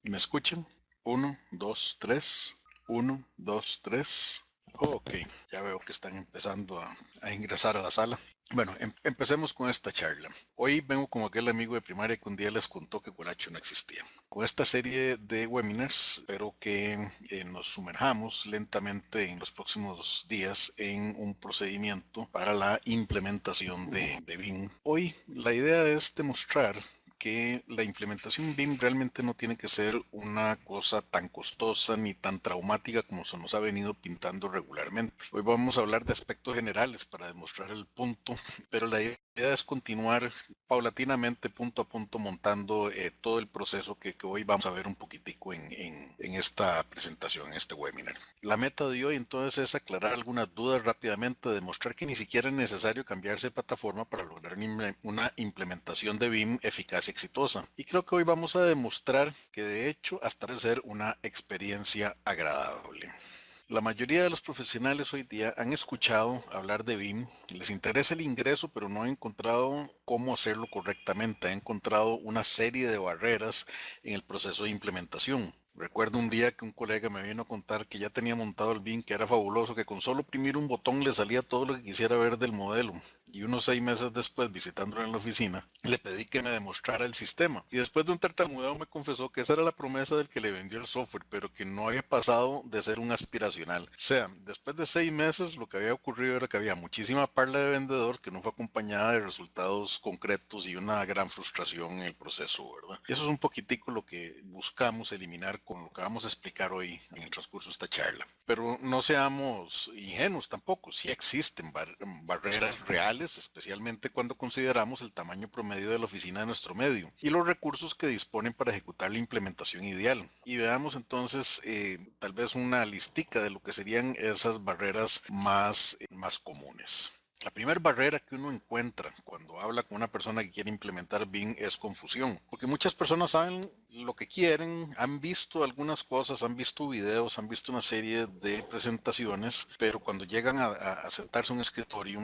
¿Me escuchan? Uno, dos, tres. Uno, dos, tres. Ok, ya veo que están empezando a ingresar a la sala. Bueno, empecemos con esta charla. Hoy vengo como aquel amigo de primaria que un día les contó que Colacho no existía. Con esta serie de webinars, espero que nos sumerjamos lentamente en los próximos días en un procedimiento para la implementación de BIM. Hoy la idea es demostrar que la implementación BIM realmente no tiene que ser una cosa tan costosa ni tan traumática como se nos ha venido pintando regularmente. Hoy vamos a hablar de aspectos generales para demostrar el punto, pero la idea es continuar paulatinamente, punto a punto, montando todo el proceso que hoy vamos a ver un poquitico en esta presentación, en este webinar. La meta de hoy entonces es aclarar algunas dudas rápidamente, demostrar que ni siquiera es necesario cambiarse de plataforma para lograr una implementación de BIM eficaz y exitosa. Y creo que hoy vamos a demostrar que de hecho hasta debe ser una experiencia agradable. La mayoría de los profesionales hoy día han escuchado hablar de BIM, les interesa el ingreso, pero no han encontrado cómo hacerlo correctamente, han encontrado una serie de barreras en el proceso de implementación. Recuerdo un día que un colega me vino a contar que ya tenía montado el BIM, que era fabuloso, que con solo oprimir un botón le salía todo lo que quisiera ver del modelo. Y unos 6 meses después, visitándolo en la oficina, le pedí que me demostrara el sistema. Y después de un tartamudeo me confesó que esa era la promesa del que le vendió el software, pero que no había pasado de ser un aspiracional. O sea, después de 6 meses lo que había ocurrido era que había muchísima parla de vendedor que no fue acompañada de resultados concretos y una gran frustración en el proceso, ¿verdad? Y eso es un poquitico lo que buscamos eliminar con lo que vamos a explicar hoy en el transcurso de esta charla. Pero no seamos ingenuos tampoco, sí existen barreras reales, especialmente cuando consideramos el tamaño promedio de la oficina de nuestro medio y los recursos que disponen para ejecutar la implementación ideal. Y veamos entonces tal vez una listica de lo que serían esas barreras más comunes. La primera barrera que uno encuentra cuando habla con una persona que quiere implementar BIM es confusión, porque muchas personas saben lo que quieren, han visto algunas cosas, han visto videos, han visto una serie de presentaciones, pero cuando llegan a sentarse a un escritorio,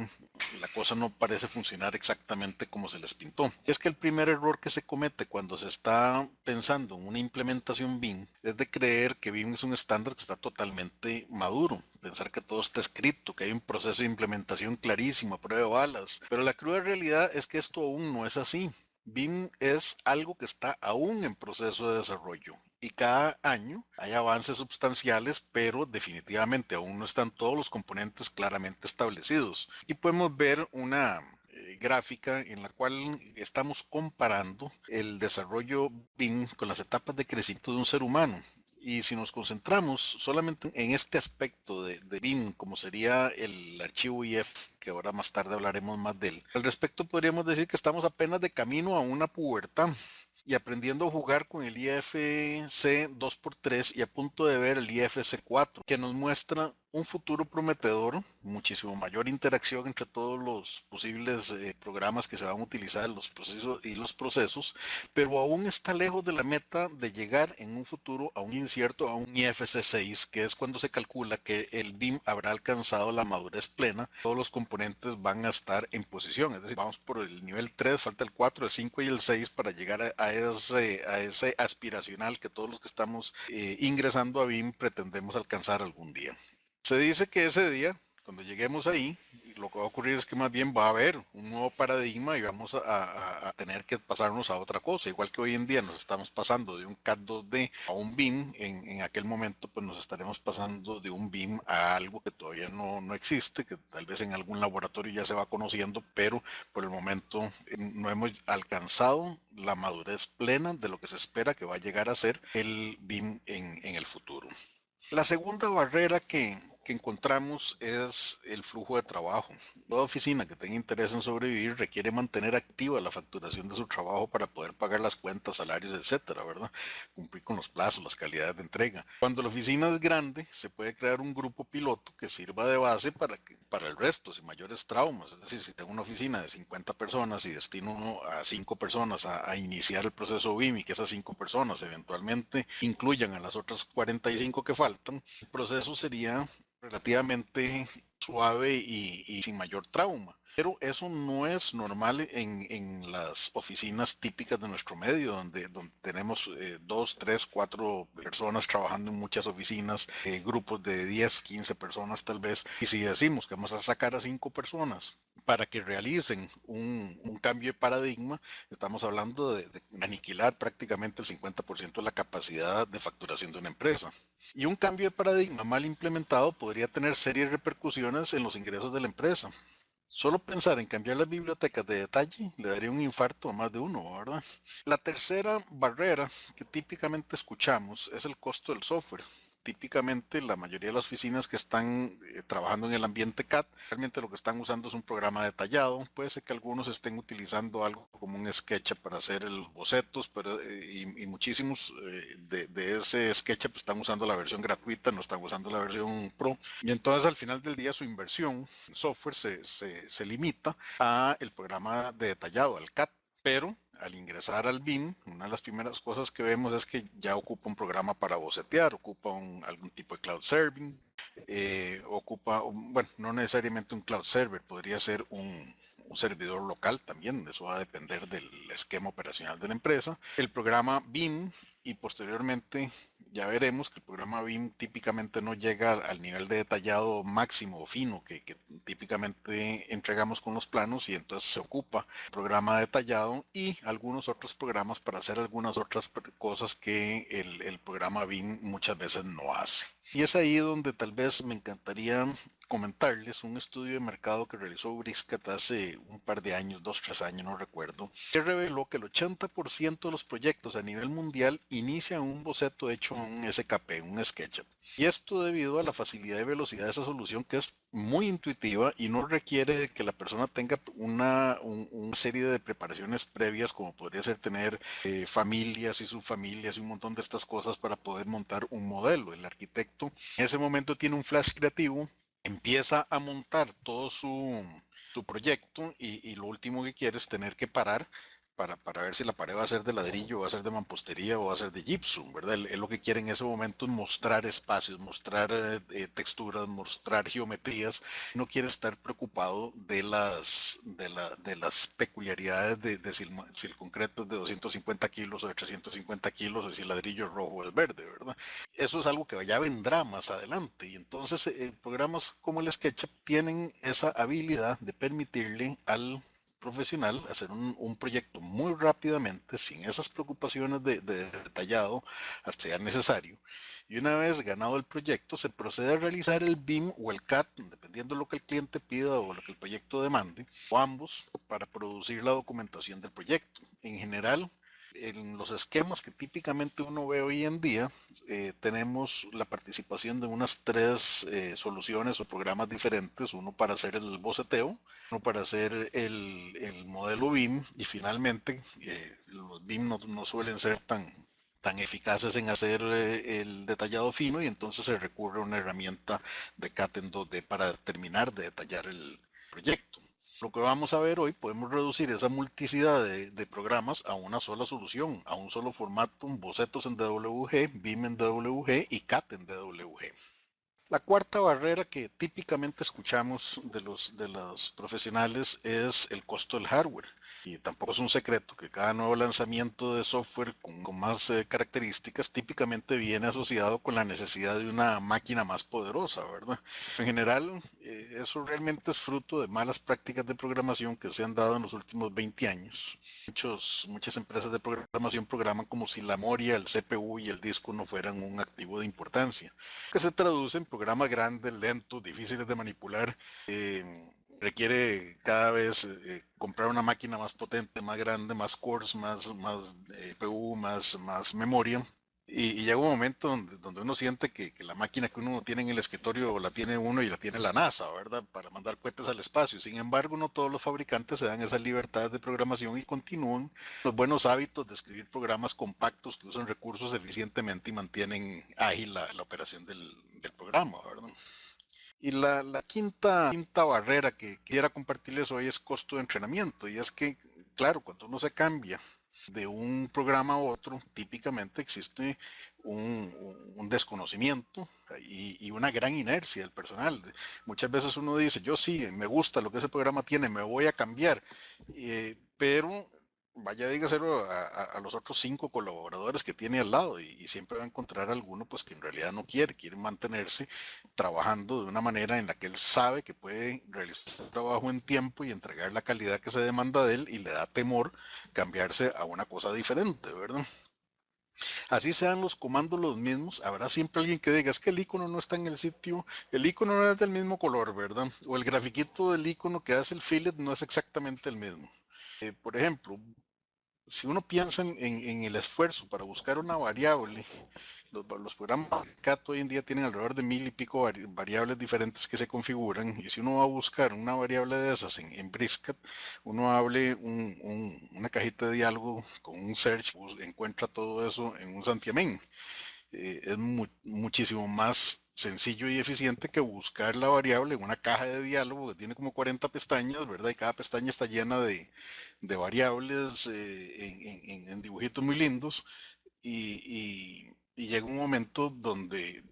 la cosa no parece funcionar exactamente como se les pintó. Y es que el primer error que se comete cuando se está pensando en una implementación BIM es de creer que BIM es un estándar que está totalmente maduro, pensar que todo está escrito, que hay un proceso de implementación clarísimo, a prueba de balas, pero la cruda realidad es que esto aún no es así. BIM es algo que está aún en proceso de desarrollo y cada año hay avances sustanciales, pero definitivamente aún no están todos los componentes claramente establecidos. Y podemos ver una gráfica en la cual estamos comparando el desarrollo BIM con las etapas de crecimiento de un ser humano. Y si nos concentramos solamente en este aspecto de BIM, como sería el archivo IF, que ahora más tarde hablaremos más de él, al respecto podríamos decir que estamos apenas de camino a una pubertad y aprendiendo a jugar con el IFC 2x3 y a punto de ver el IFC 4, que nos muestra un futuro prometedor, muchísimo mayor interacción entre todos los posibles programas que se van a utilizar, los procesos, pero aún está lejos de la meta de llegar en un futuro a un incierto, a un IFC 6, que es cuando se calcula que el BIM habrá alcanzado la madurez plena, todos los componentes van a estar en posición, es decir, vamos por el nivel 3, falta el 4, el 5 y el 6 para llegar a ese aspiracional que todos los que estamos ingresando a BIM pretendemos alcanzar algún día. Se dice que ese día, cuando lleguemos ahí, lo que va a ocurrir es que más bien va a haber un nuevo paradigma y vamos a tener que pasarnos a otra cosa. Igual que hoy en día nos estamos pasando de un CAD 2D a un BIM, en aquel momento pues nos estaremos pasando de un BIM a algo que todavía no existe, que tal vez en algún laboratorio ya se va conociendo, pero por el momento no hemos alcanzado la madurez plena de lo que se espera que va a llegar a ser el BIM en el futuro. La segunda barrera que encontramos es el flujo de trabajo. Toda oficina que tenga interés en sobrevivir requiere mantener activa la facturación de su trabajo para poder pagar las cuentas, salarios, etcétera, ¿verdad? Cumplir con los plazos, las calidades de entrega. Cuando la oficina es grande, se puede crear un grupo piloto que sirva de base para el resto, sin mayores traumas. Es decir, si tengo una oficina de 50 personas y destino a 5 personas a iniciar el proceso BIM y que esas 5 personas eventualmente incluyan a las otras 45 que faltan, el proceso sería relativamente suave y sin mayor trauma. pero eso no es normal en las oficinas típicas de nuestro medio, donde tenemos 2, 3, 4 personas trabajando en muchas oficinas, grupos de 10, 15 personas tal vez, y si decimos que vamos a sacar a 5 personas para que realicen un cambio de paradigma, estamos hablando de aniquilar prácticamente el 50% de la capacidad de facturación de una empresa. Y un cambio de paradigma mal implementado podría tener serias repercusiones en los ingresos de la empresa. Solo pensar en cambiar las bibliotecas de detalle le daría un infarto a más de uno, ¿verdad? La tercera barrera que típicamente escuchamos es el costo del software. Típicamente la mayoría de las oficinas que están trabajando en el ambiente CAD, realmente lo que están usando es un programa detallado. Puede ser que algunos estén utilizando algo como un SketchUp para hacer los bocetos, pero, y muchísimos de ese SketchUp están usando la versión gratuita, no están usando la versión Pro. Y entonces al final del día su inversión en software se limita a el programa de detallado, al CAD. Pero al ingresar al BIM, una de las primeras cosas que vemos es que ya ocupa un programa para bocetear, ocupa algún tipo de cloud serving, bueno, no necesariamente un cloud server, podría ser un servidor local también, eso va a depender del esquema operacional de la empresa. El programa BIM y posteriormente ya veremos que el programa BIM típicamente no llega al nivel de detallado máximo o fino que típicamente entregamos con los planos, y entonces se ocupa el programa detallado y algunos otros programas para hacer algunas otras cosas que el programa BIM muchas veces no hace. Y es ahí donde tal vez me encantaría comentarles un estudio de mercado que realizó Briscat hace un par de años, 2, 3 años, no recuerdo, que reveló que el 80% de los proyectos a nivel mundial inician un boceto hecho en un SKP, un SketchUp. Y esto debido a la facilidad y velocidad de esa solución, que es muy intuitiva y no requiere que la persona tenga una serie de preparaciones previas, como podría ser tener familias y subfamilias y un montón de estas cosas para poder montar un modelo. El arquitecto en ese momento tiene un flash creativo, empieza a montar todo su proyecto y lo último que quiere es tener que parar para ver si la pared va a ser de ladrillo, va a ser de mampostería o va a ser de gypsum, ¿verdad? Él lo que quiere en ese momento es mostrar espacios, mostrar texturas, mostrar geometrías. No quiere estar preocupado de las peculiaridades de si el concreto es de 250 kilos o de 350 kilos o si el ladrillo es rojo o es verde, ¿verdad? Eso es algo que ya vendrá más adelante, y entonces programas como el SketchUp tienen esa habilidad de permitirle al profesional hacer un proyecto muy rápidamente, sin esas preocupaciones de detallado, sea necesario. Y una vez ganado el proyecto, se procede a realizar el BIM o el CAD, dependiendo de lo que el cliente pida o lo que el proyecto demande, o ambos, para producir la documentación del proyecto. En general, en los esquemas que típicamente uno ve hoy en día, tenemos la participación de unas 3 soluciones o programas diferentes, uno para hacer el boceteo, uno para hacer el modelo BIM, y finalmente los BIM no suelen ser tan eficaces en hacer el detallado fino, y entonces se recurre a una herramienta de CAT en 2D para terminar de detallar el proyecto. Lo que vamos a ver hoy, podemos reducir esa multiplicidad de programas a una sola solución, a un solo formato, bocetos en DWG, BIM en DWG y CAT en DWG. La cuarta barrera que típicamente escuchamos de los profesionales es el costo del hardware. Y tampoco es un secreto que cada nuevo lanzamiento de software con más características típicamente viene asociado con la necesidad de una máquina más poderosa, ¿verdad? En general, eso realmente es fruto de malas prácticas de programación que se han dado en los últimos 20 años. Muchas empresas de programación programan como si la memoria, el CPU y el disco no fueran un activo de importancia, que se traduce en programas grandes, lentos, difíciles de manipular. Requiere cada vez comprar una máquina más potente, más grande, más cores, más CPU, más memoria. Y llega un momento donde uno siente que la máquina que uno tiene en el escritorio la tiene uno y la tiene la NASA, ¿verdad? Para mandar cohetes al espacio. Sin embargo, no todos los fabricantes se dan esas libertades de programación y continúan los buenos hábitos de escribir programas compactos que usan recursos eficientemente y mantienen ágil la operación del programa, ¿verdad? Y la quinta barrera que quiera compartirles hoy es costo de entrenamiento. Y es que, claro, cuando uno se cambia De un programa a otro, típicamente existe un desconocimiento y una gran inercia del personal. Muchas veces uno dice, yo sí, me gusta lo que ese programa tiene, me voy a cambiar, pero vaya, dígaselo a los otros 5 colaboradores que tiene al lado y siempre va a encontrar alguno pues que en realidad no quiere mantenerse trabajando de una manera en la que él sabe que puede realizar el trabajo en tiempo y entregar la calidad que se demanda de él y le da temor cambiarse a una cosa diferente, ¿verdad? Así sean los comandos los mismos, habrá siempre alguien que diga, es que el icono no está en el sitio, el icono no es del mismo color, ¿verdad? O el grafiquito del icono que hace el fillet no es exactamente el mismo. Por ejemplo, si uno piensa en el esfuerzo para buscar una variable, los programas de CAT hoy en día tienen alrededor de 1000 y pico variables diferentes que se configuran, y si uno va a buscar una variable de esas en Brisket, uno abre una cajita de diálogo con un search, encuentra todo eso en un santiamén. Es muchísimo más sencillo y eficiente que buscar la variable en una caja de diálogo que tiene como 40 pestañas, ¿verdad? Y cada pestaña está llena de variables en dibujitos muy lindos y llega un momento donde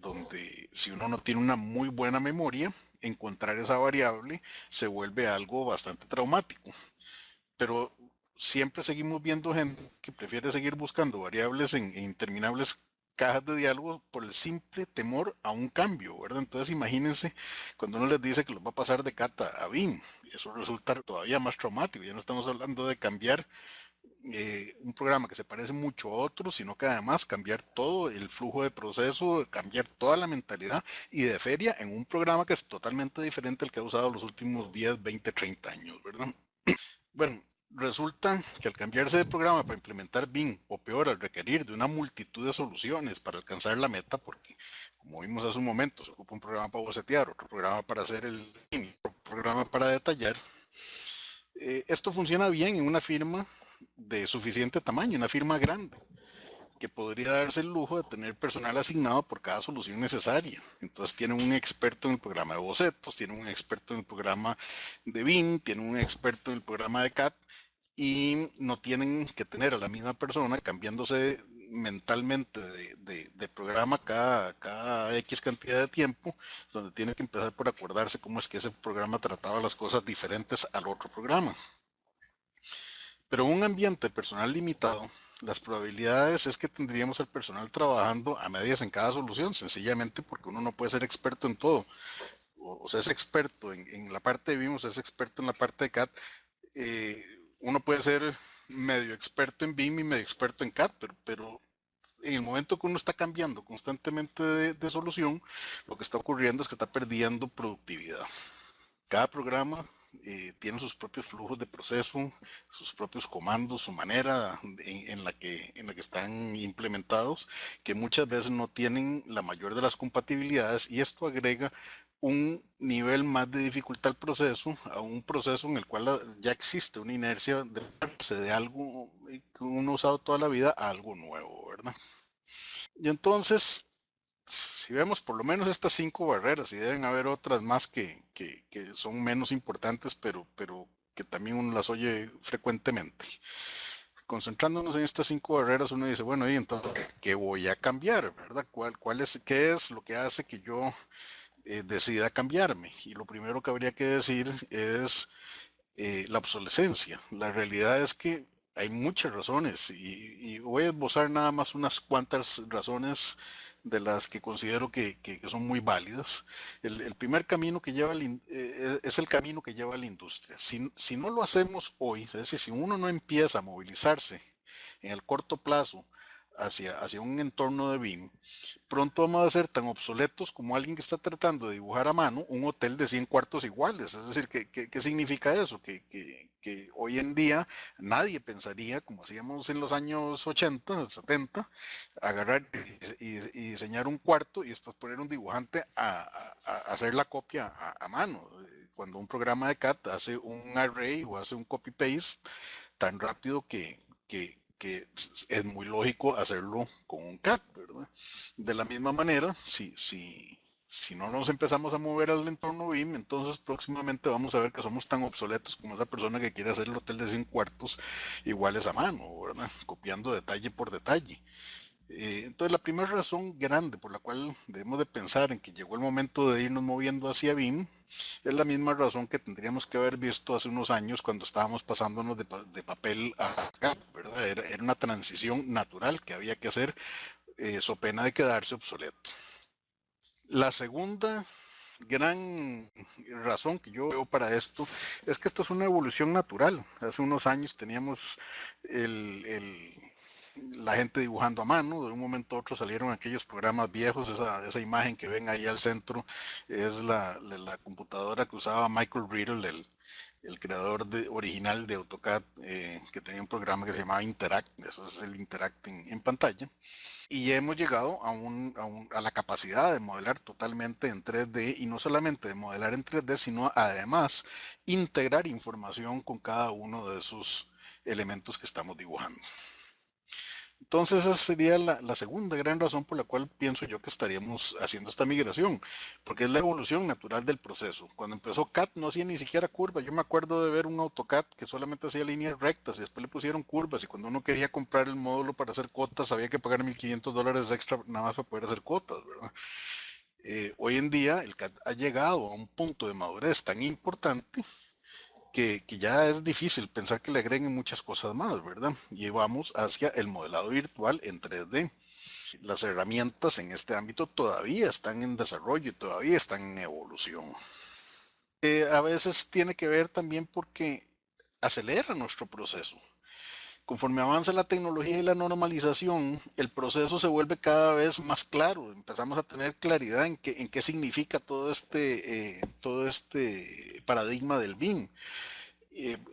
si uno no tiene una muy buena memoria, encontrar esa variable se vuelve algo bastante traumático. Pero siempre seguimos viendo gente que prefiere seguir buscando variables en interminables cajas de diálogo por el simple temor a un cambio, ¿verdad? Entonces imagínense cuando uno les dice que los va a pasar de Kata a BIM, eso resulta todavía más traumático. Ya no estamos hablando de cambiar un programa que se parece mucho a otro, sino que además cambiar todo el flujo de proceso, cambiar toda la mentalidad y de feria en un programa que es totalmente diferente al que ha usado los últimos 10, 20, 30 años, ¿verdad? Bueno, resulta que al cambiarse de programa para implementar BIM, o peor, al requerir de una multitud de soluciones para alcanzar la meta, porque como vimos hace un momento, se ocupa un programa para bocetear, otro programa para hacer el BIM, otro programa para detallar. Esto funciona bien en una firma de suficiente tamaño, una firma grande, que podría darse el lujo de tener personal asignado por cada solución necesaria. Entonces tienen un experto en el programa de bocetos, tienen un experto en el programa de BIM, tienen un experto en el programa de CAD y no tienen que tener a la misma persona cambiándose mentalmente de programa cada X cantidad de tiempo, donde tiene que empezar por acordarse cómo es que ese programa trataba las cosas diferentes al otro programa. Pero en un ambiente personal limitado, las probabilidades es que tendríamos al personal trabajando a medias en cada solución, sencillamente porque uno no puede ser experto en todo. O sea, es experto en la parte de BIM, es experto en la parte de CAD. Uno puede ser medio experto en BIM y medio experto en CAD, pero en el momento que uno está cambiando constantemente de solución, lo que está ocurriendo es que está perdiendo productividad. Cada programa tiene sus propios flujos de proceso, sus propios comandos, su manera en la que están implementados, que muchas veces no tienen la mayor de las compatibilidades y esto agrega un nivel más de dificultad al proceso, a un proceso en el cual ya existe una inercia de pasarse de algo que uno ha usado toda la vida a algo nuevo, ¿verdad? Y entonces, si vemos por lo menos estas 5 barreras, y deben haber otras más que son menos importantes, pero que también uno las oye frecuentemente. Concentrándonos en estas 5 barreras, uno dice, bueno, y entonces, ¿qué voy a cambiar? ¿Verdad? ¿Qué es lo que hace que yo decida cambiarme? Y lo primero que habría que decir es la obsolescencia. La realidad es que hay muchas razones y voy a esbozar nada más unas cuantas razones de las que considero que son muy válidas. El primer camino que lleva es el camino que lleva a la industria. Si no lo hacemos hoy, es decir, si uno no empieza a movilizarse en el corto plazo hacia un entorno de BIM, pronto vamos a ser tan obsoletos como alguien que está tratando de dibujar a mano un hotel de 100 cuartos iguales. Es decir, ¿qué significa eso? Que hoy en día nadie pensaría, como hacíamos en los años 80, 70, agarrar y diseñar un cuarto y después poner un dibujante a hacer la copia a mano. Cuando un programa de CAD hace un array o hace un copy-paste tan rápido que es muy lógico hacerlo con un CAD, ¿verdad? De la misma manera, si Si no nos empezamos a mover al entorno BIM, entonces próximamente vamos a ver que somos tan obsoletos como esa persona que quiere hacer el hotel de 100 cuartos iguales a mano, ¿verdad? Copiando detalle por detalle. Entonces, la primera razón grande por la cual debemos de pensar en que llegó el momento de irnos moviendo hacia BIM es la misma razón que tendríamos que haber visto hace unos años cuando estábamos pasándonos de papel a CAD, ¿verdad? Era una transición natural que había que hacer, so pena de quedarse obsoleto. La segunda gran razón que yo veo para esto es que esto es una evolución natural. Hace unos años teníamos el, el, la gente dibujando a mano, de un momento a otro salieron aquellos programas viejos, esa imagen que ven ahí al centro es la computadora que usaba Michael Riddle, el creador original de AutoCAD, que tenía un programa que se llamaba Interact, eso es el Interact en pantalla, y hemos llegado a la capacidad de modelar totalmente en 3D y no solamente de modelar en 3D, sino además integrar información con cada uno de esos elementos que estamos dibujando. Entonces esa sería la segunda gran razón por la cual pienso yo que estaríamos haciendo esta migración, porque es la evolución natural del proceso. Cuando empezó CAD no hacía ni siquiera curvas. Yo me acuerdo de ver un AutoCAD que solamente hacía líneas rectas y después le pusieron curvas y cuando uno quería comprar el módulo para hacer cotas había que pagar $1,500 extra nada más para poder hacer cotas, ¿verdad? Hoy en día el CAD ha llegado a un punto de madurez tan importante que ya es difícil pensar que le agreguen muchas cosas más, ¿verdad? Y vamos hacia el modelado virtual en 3D. Las herramientas en este ámbito todavía están en desarrollo y todavía están en evolución. A veces tiene que ver también porque acelera nuestro proceso. Conforme avanza la tecnología y la normalización, el proceso se vuelve cada vez más claro. Empezamos a tener claridad en qué significa todo este paradigma del BIM.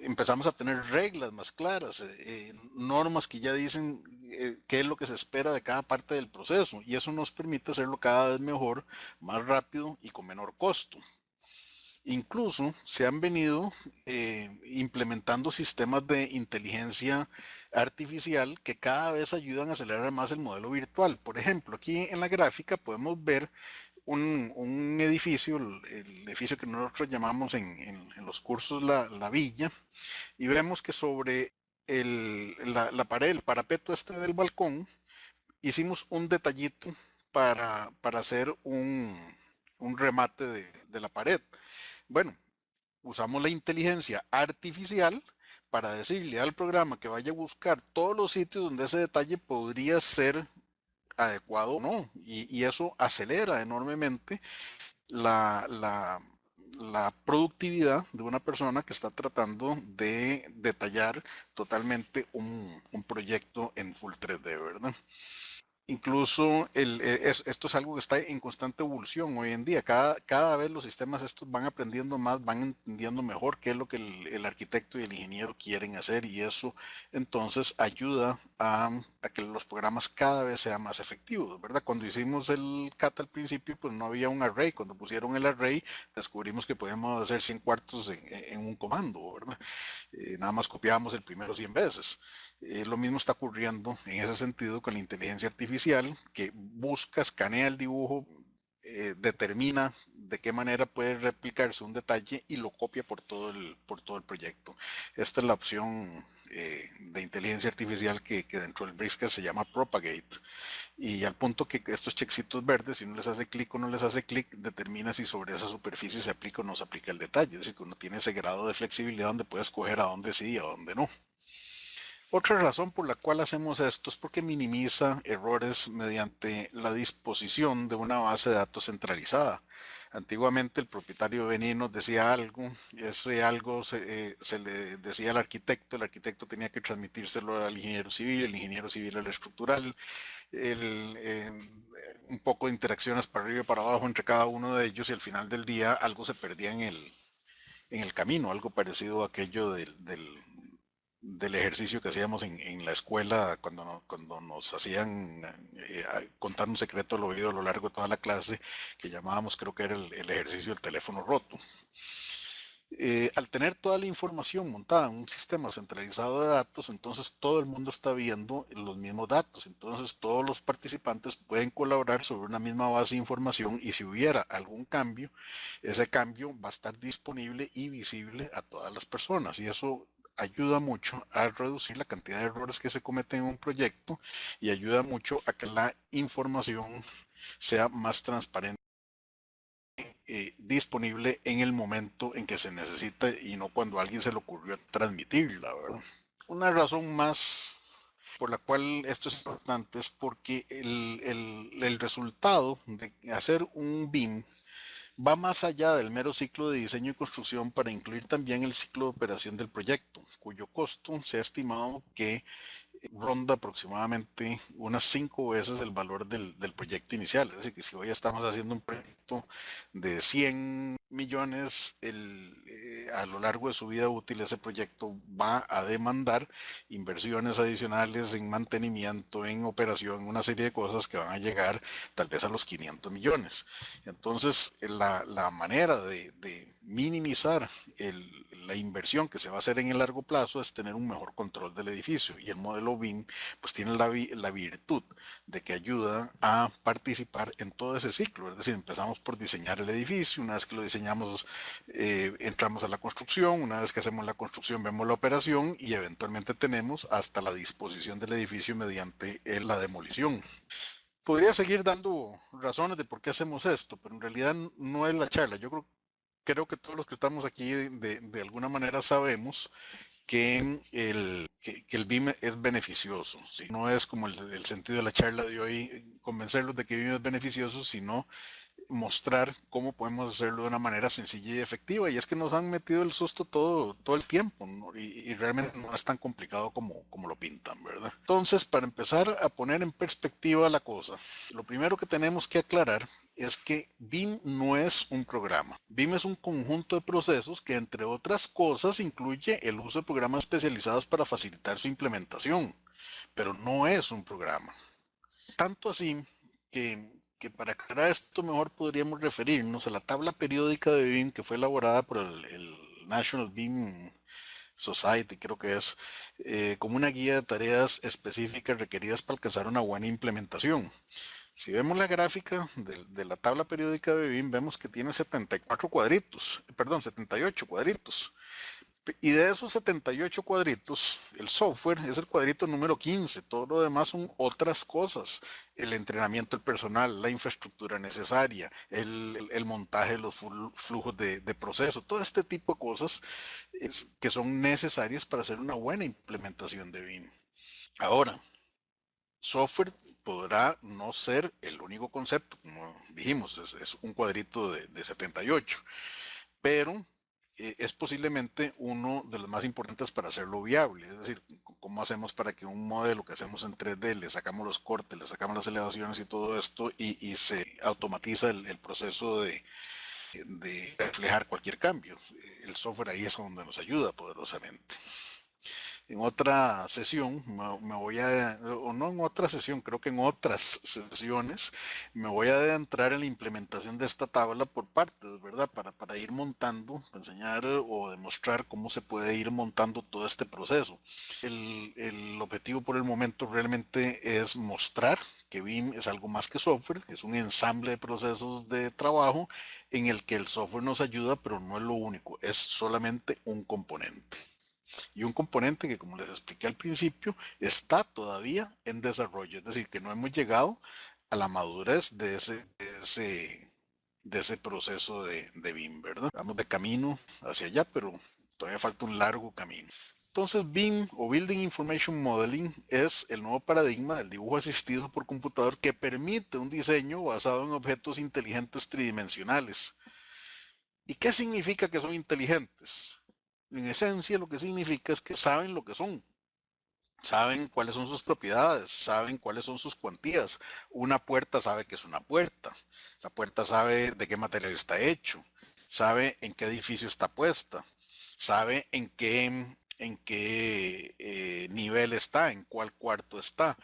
Empezamos a tener reglas más claras, normas que ya dicen qué es lo que se espera de cada parte del proceso y eso nos permite hacerlo cada vez mejor, más rápido y con menor costo. Incluso se han venido implementando sistemas de inteligencia artificial que cada vez ayudan a acelerar más el modelo virtual. Por ejemplo, aquí en la gráfica podemos ver un edificio, el edificio que nosotros llamamos en los cursos la villa, y vemos que sobre la pared, el parapeto este del balcón, hicimos un detallito para hacer un remate de la pared. Bueno, usamos la inteligencia artificial para decirle al programa que vaya a buscar todos los sitios donde ese detalle podría ser adecuado o no. Y eso acelera enormemente la, la, la productividad de una persona que está tratando de detallar totalmente un proyecto en full 3D, ¿verdad? Incluso esto es algo que está en constante evolución hoy en día. Cada vez los sistemas estos van aprendiendo más, van entendiendo mejor qué es lo que el arquitecto y el ingeniero quieren hacer y eso entonces ayuda a que los programas cada vez sean más efectivos, ¿verdad? Cuando hicimos el CAT al principio, pues no había un array. Cuando pusieron el array, descubrimos que podíamos hacer 100 cuartos en un comando, ¿verdad? Nada más copiábamos el primero 100 veces. Lo mismo está ocurriendo en ese sentido con la inteligencia artificial, que busca, escanea el dibujo, determina de qué manera puede replicarse un detalle y lo copia por todo el proyecto. Esta es la opción de inteligencia artificial que dentro del Brisket se llama Propagate. Y al punto que estos chexitos verdes, si uno les hace clic o no les hace clic, determina si sobre esa superficie se aplica o no se aplica el detalle. Es decir, que uno tiene ese grado de flexibilidad donde puede escoger a dónde sí y a dónde no. Otra razón por la cual hacemos esto es porque minimiza errores mediante la disposición de una base de datos centralizada. Antiguamente el propietario venía y nos decía algo, y ese algo se le decía al arquitecto, el arquitecto tenía que transmitírselo al ingeniero civil, el ingeniero civil al estructural, un poco de interacciones para arriba y para abajo entre cada uno de ellos y al final del día algo se perdía en el camino, algo parecido a aquello del ejercicio que hacíamos en la escuela cuando nos hacían contar un secreto al oído a lo largo de toda la clase, que llamábamos, creo que era el ejercicio del teléfono roto. Al tener toda la información montada en un sistema centralizado de datos, entonces todo el mundo está viendo los mismos datos. Entonces todos los participantes pueden colaborar sobre una misma base de información y si hubiera algún cambio, ese cambio va a estar disponible y visible a todas las personas. Y eso ayuda mucho a reducir la cantidad de errores que se cometen en un proyecto y ayuda mucho a que la información sea más transparente, disponible en el momento en que se necesita y no cuando a alguien se le ocurrió transmitirla, ¿verdad? Una razón más por la cual esto es importante es porque el resultado de hacer un BIM va más allá del mero ciclo de diseño y construcción para incluir también el ciclo de operación del proyecto, cuyo costo se ha estimado que ronda aproximadamente unas 5 veces el valor del proyecto inicial. Es decir, que si hoy estamos haciendo un proyecto de 100 millones, a lo largo de su vida útil ese proyecto va a demandar inversiones adicionales en mantenimiento, en operación, una serie de cosas que van a llegar tal vez a los 500 millones. Entonces, la manera de minimizar la inversión que se va a hacer en el largo plazo es tener un mejor control del edificio y el modelo BIM pues tiene la virtud de que ayuda a participar en todo ese ciclo, es decir, empezamos por diseñar el edificio, una vez que lo diseñamos entramos a la construcción, una vez que hacemos la construcción vemos la operación y eventualmente tenemos hasta la disposición del edificio mediante la demolición. Podría seguir dando razones de por qué hacemos esto, pero en realidad no es la charla. Yo creo que todos los que estamos aquí de alguna manera sabemos que el BIM es beneficioso, ¿sí? No es como el sentido de la charla de hoy, convencerlos de que BIM es beneficioso, sino mostrar cómo podemos hacerlo de una manera sencilla y efectiva. Y es que nos han metido el susto todo el tiempo, ¿no? Y realmente no es tan complicado como lo pintan, ¿verdad? Entonces, para empezar a poner en perspectiva la cosa, lo primero que tenemos que aclarar es que BIM no es un programa. BIM es un conjunto de procesos que, entre otras cosas, incluye el uso de programas especializados para facilitar su implementación, pero no es un programa. Tanto así que para aclarar esto mejor podríamos referirnos a la tabla periódica de BIM que fue elaborada por el National BIM Society, creo que es, como una guía de tareas específicas requeridas para alcanzar una buena implementación. Si vemos la gráfica de la tabla periódica de BIM, vemos que tiene 74 cuadritos, perdón, 78 cuadritos. Y de esos 78 cuadritos, el software es el cuadrito número 15. Todo lo demás son otras cosas. El entrenamiento del personal, la infraestructura necesaria, el montaje de los flujos de proceso, todo este tipo de cosas que son necesarias para hacer una buena implementación de BIM. Ahora, software podrá no ser el único concepto, como dijimos, es un cuadrito de 78, pero es posiblemente uno de los más importantes para hacerlo viable. Es decir, cómo hacemos para que un modelo que hacemos en 3D, le sacamos los cortes, le sacamos las elevaciones y todo esto, y se automatiza el proceso de reflejar cualquier cambio. El software ahí es donde nos ayuda poderosamente. En otra sesión, me voy a, o no en otra sesión, creo que en otras sesiones, me voy a adentrar en la implementación de esta tabla por partes, ¿verdad? Para ir montando, para enseñar o demostrar cómo se puede ir montando todo este proceso. El objetivo por el momento realmente es mostrar que BIM es algo más que software, es un ensamble de procesos de trabajo en el que el software nos ayuda, pero no es lo único, es solamente un componente. Y un componente que, como les expliqué al principio, está todavía en desarrollo, es decir, que no hemos llegado a la madurez de ese proceso de BIM, ¿verdad? Vamos de camino hacia allá, pero todavía falta un largo camino. Entonces, BIM o Building Information Modeling es el nuevo paradigma del dibujo asistido por computador que permite un diseño basado en objetos inteligentes tridimensionales. ¿Y qué significa que son inteligentes? En esencia, lo que significa es que saben lo que son, saben cuáles son sus propiedades, saben cuáles son sus cuantías. Una puerta sabe que es una puerta, la puerta sabe de qué material está hecho, sabe en qué edificio está puesta, sabe en qué nivel está, en cuál cuarto está.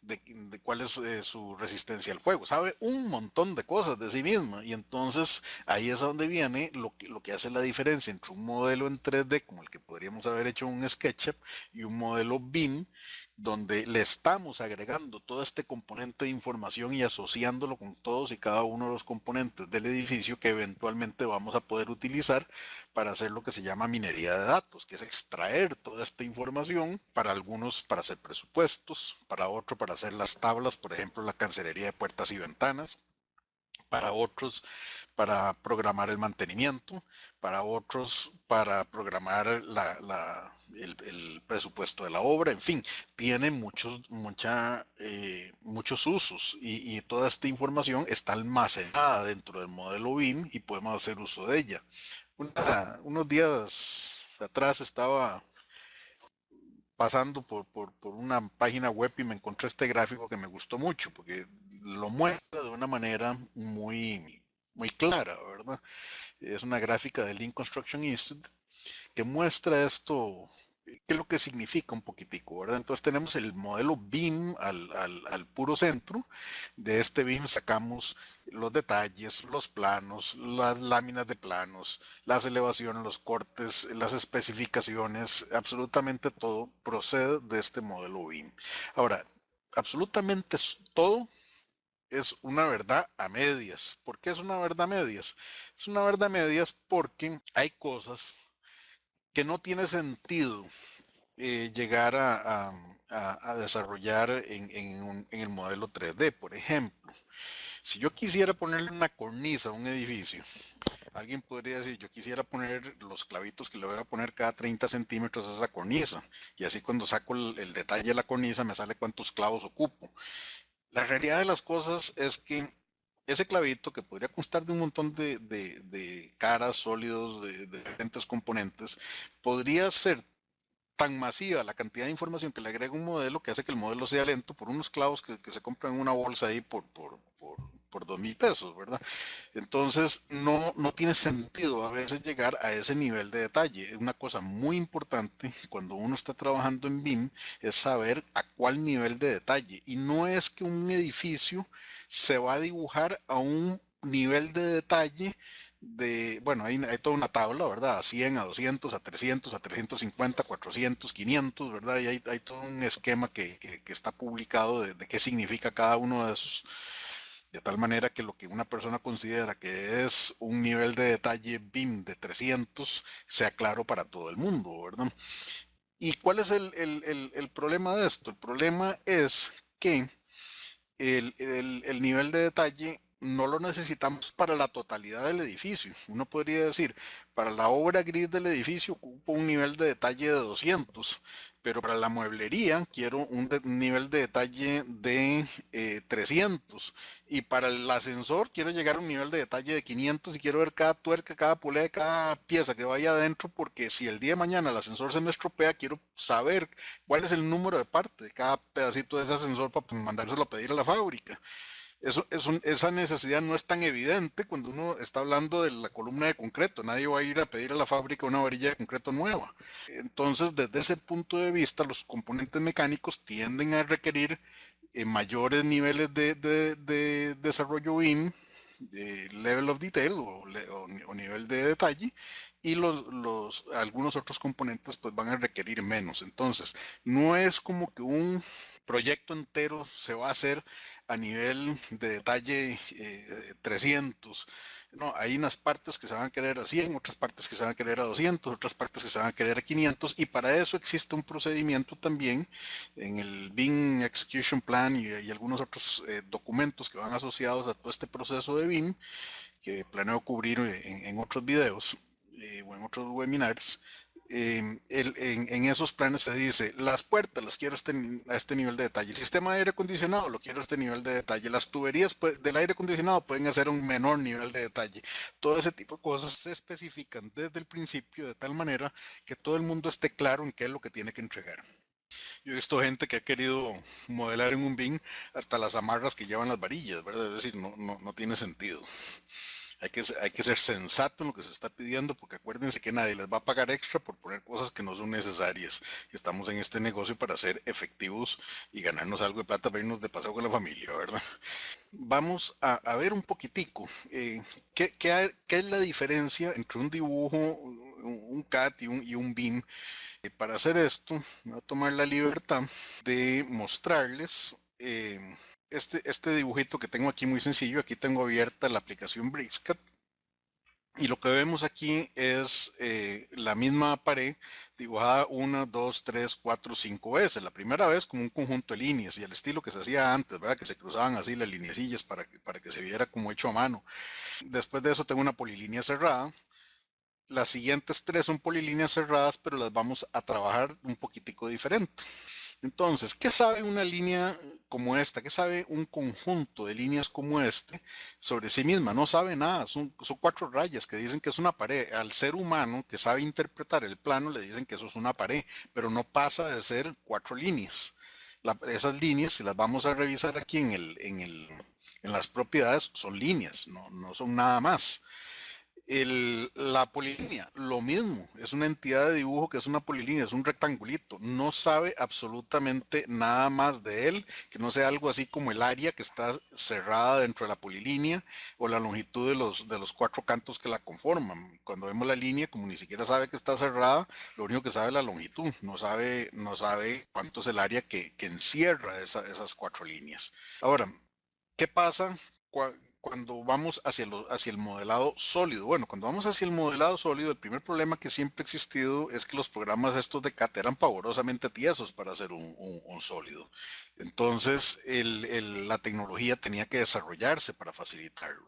de cuál es su resistencia al fuego, sabe un montón de cosas de sí misma y entonces ahí es donde viene lo que hace la diferencia entre un modelo en 3D como el que podríamos haber hecho en un SketchUp y un modelo BIM donde le estamos agregando todo este componente de información y asociándolo con todos y cada uno de los componentes del edificio que eventualmente vamos a poder utilizar para hacer lo que se llama minería de datos, que es extraer toda esta información para algunos para hacer presupuestos, para otros para hacer las tablas, por ejemplo, la cancelería de puertas y ventanas, para otros para programar el mantenimiento, para otros para programar el presupuesto de la obra, en fin, tiene muchos usos y toda esta información está almacenada dentro del modelo BIM y podemos hacer uso de ella. Unos días atrás estaba pasando por una página web y me encontré este gráfico que me gustó mucho porque lo muestra de una manera muy clara, ¿verdad? Es una gráfica del Lean Construction Institute que muestra esto, qué es lo que significa un poquitico, ¿verdad? Entonces tenemos el modelo BIM al puro centro. De este BIM sacamos los detalles, los planos, las láminas de planos, las elevaciones, los cortes, las especificaciones, absolutamente todo procede de este modelo BIM. Ahora, absolutamente todo es una verdad a medias. ¿Por qué es una verdad a medias? Es una verdad a medias porque hay cosas que no tiene sentido llegar a desarrollar en el modelo 3D. Por ejemplo, si yo quisiera ponerle una cornisa a un edificio, alguien podría decir, yo quisiera poner los clavitos que le voy a poner cada 30 centímetros a esa cornisa, y así cuando saco el detalle de la cornisa me sale cuántos clavos ocupo. La realidad de las cosas es que ese clavito, que podría constar de un montón de caras sólidos, de diferentes componentes, podría ser tan masiva la cantidad de información que le agrega un modelo que hace que el modelo sea lento por unos clavos que se compran en una bolsa ahí por 2.000 pesos, ¿verdad? Entonces no tiene sentido a veces llegar a ese nivel de detalle. Una cosa muy importante cuando uno está trabajando en BIM es saber a cuál nivel de detalle. Y no es que un edificio se va a dibujar a un nivel de detalle bueno, hay toda una tabla, ¿verdad? A 100, a 200, a 300, a 350, 400, 500, ¿verdad? Y hay todo un esquema que está publicado de qué significa cada uno de esos, de tal manera que lo que una persona considera que es un nivel de detalle BIM de 300 sea claro para todo el mundo, ¿verdad? ¿Y cuál es el problema de esto? El problema es que el nivel de detalle no lo necesitamos para la totalidad del edificio. Uno podría decir, para la obra gris del edificio ocupo un nivel de detalle de 200, pero para la mueblería quiero un nivel de detalle de 300. Y para el ascensor quiero llegar a un nivel de detalle de 500 y quiero ver cada tuerca, cada polea, cada pieza que vaya adentro, porque si el día de mañana el ascensor se me estropea, quiero saber cuál es el número de parte de cada pedacito de ese ascensor para mandárselo a pedir a la fábrica. Esa necesidad no es tan evidente cuando uno está hablando de la columna de concreto. Nadie va a ir a pedir a la fábrica una varilla de concreto nueva. Entonces, desde ese punto de vista, los componentes mecánicos tienden a requerir mayores niveles de desarrollo BIM, de level of detail o nivel de detalle, y algunos otros componentes pues van a requerir menos. Entonces, no es como que un proyecto entero se va a hacer a nivel de detalle 300. No, hay unas partes que se van a querer a 100, otras partes que se van a querer a 200, otras partes que se van a querer a 500, y para eso existe un procedimiento también en el BIM Execution Plan y algunos otros documentos que van asociados a todo este proceso de BIM que planeo cubrir en otros videos o en otros webinars. En esos planes se dice, las puertas las quiero a este nivel de detalle, el sistema de aire acondicionado lo quiero a este nivel de detalle, las tuberías del aire acondicionado pueden hacer un menor nivel de detalle. Todo ese tipo de cosas se especifican desde el principio de tal manera que todo el mundo esté claro en qué es lo que tiene que entregar. Yo he visto gente que ha querido modelar en un BIM hasta las amarras que llevan las varillas, ¿verdad? Es decir, no tiene sentido. hay que ser sensato en lo que se está pidiendo, porque acuérdense que nadie les va a pagar extra por poner cosas que no son necesarias. Y estamos en este negocio para ser efectivos y ganarnos algo de plata para irnos de paseo con la familia, ¿verdad? Vamos a ver un poquitico qué es la diferencia entre un dibujo, un CAD y un BIM. Para hacer esto, me voy a tomar la libertad de mostrarles este dibujito que tengo aquí muy sencillo. Aquí tengo abierta la aplicación BricsCAD y lo que vemos aquí es la misma pared dibujada 1, 2, 3, 4, 5 veces. La primera vez como un conjunto de líneas y al estilo que se hacía antes, ¿verdad? Que se cruzaban así las lineecillas para que se viera como hecho a mano. Después de eso tengo una polilínea cerrada. Las siguientes tres son polilíneas cerradas, pero las vamos a trabajar un poquitico diferente. Entonces, ¿qué sabe una línea como esta? ¿Qué sabe un conjunto de líneas como este sobre sí misma? No sabe nada, son cuatro rayas que dicen que es una pared. Al ser humano que sabe interpretar el plano le dicen que eso es una pared, pero no pasa de ser cuatro líneas. Esas líneas, si las vamos a revisar aquí en las propiedades, son líneas, no son nada más. La polilínea, lo mismo, es una entidad de dibujo que es una polilínea, es un rectangulito, no sabe absolutamente nada más de él, que no sea algo así como el área que está cerrada dentro de la polilínea o la longitud de los cuatro cantos que la conforman. Cuando vemos la línea, como ni siquiera sabe que está cerrada, lo único que sabe es la longitud, no sabe cuánto es el área que encierra esas cuatro líneas. Ahora, ¿qué pasa cuando vamos hacia el modelado sólido? Bueno, cuando vamos hacia el modelado sólido, el primer problema que siempre ha existido es que los programas estos de CAT eran pavorosamente tiesos para hacer un sólido. Entonces, la tecnología tenía que desarrollarse para facilitarlo.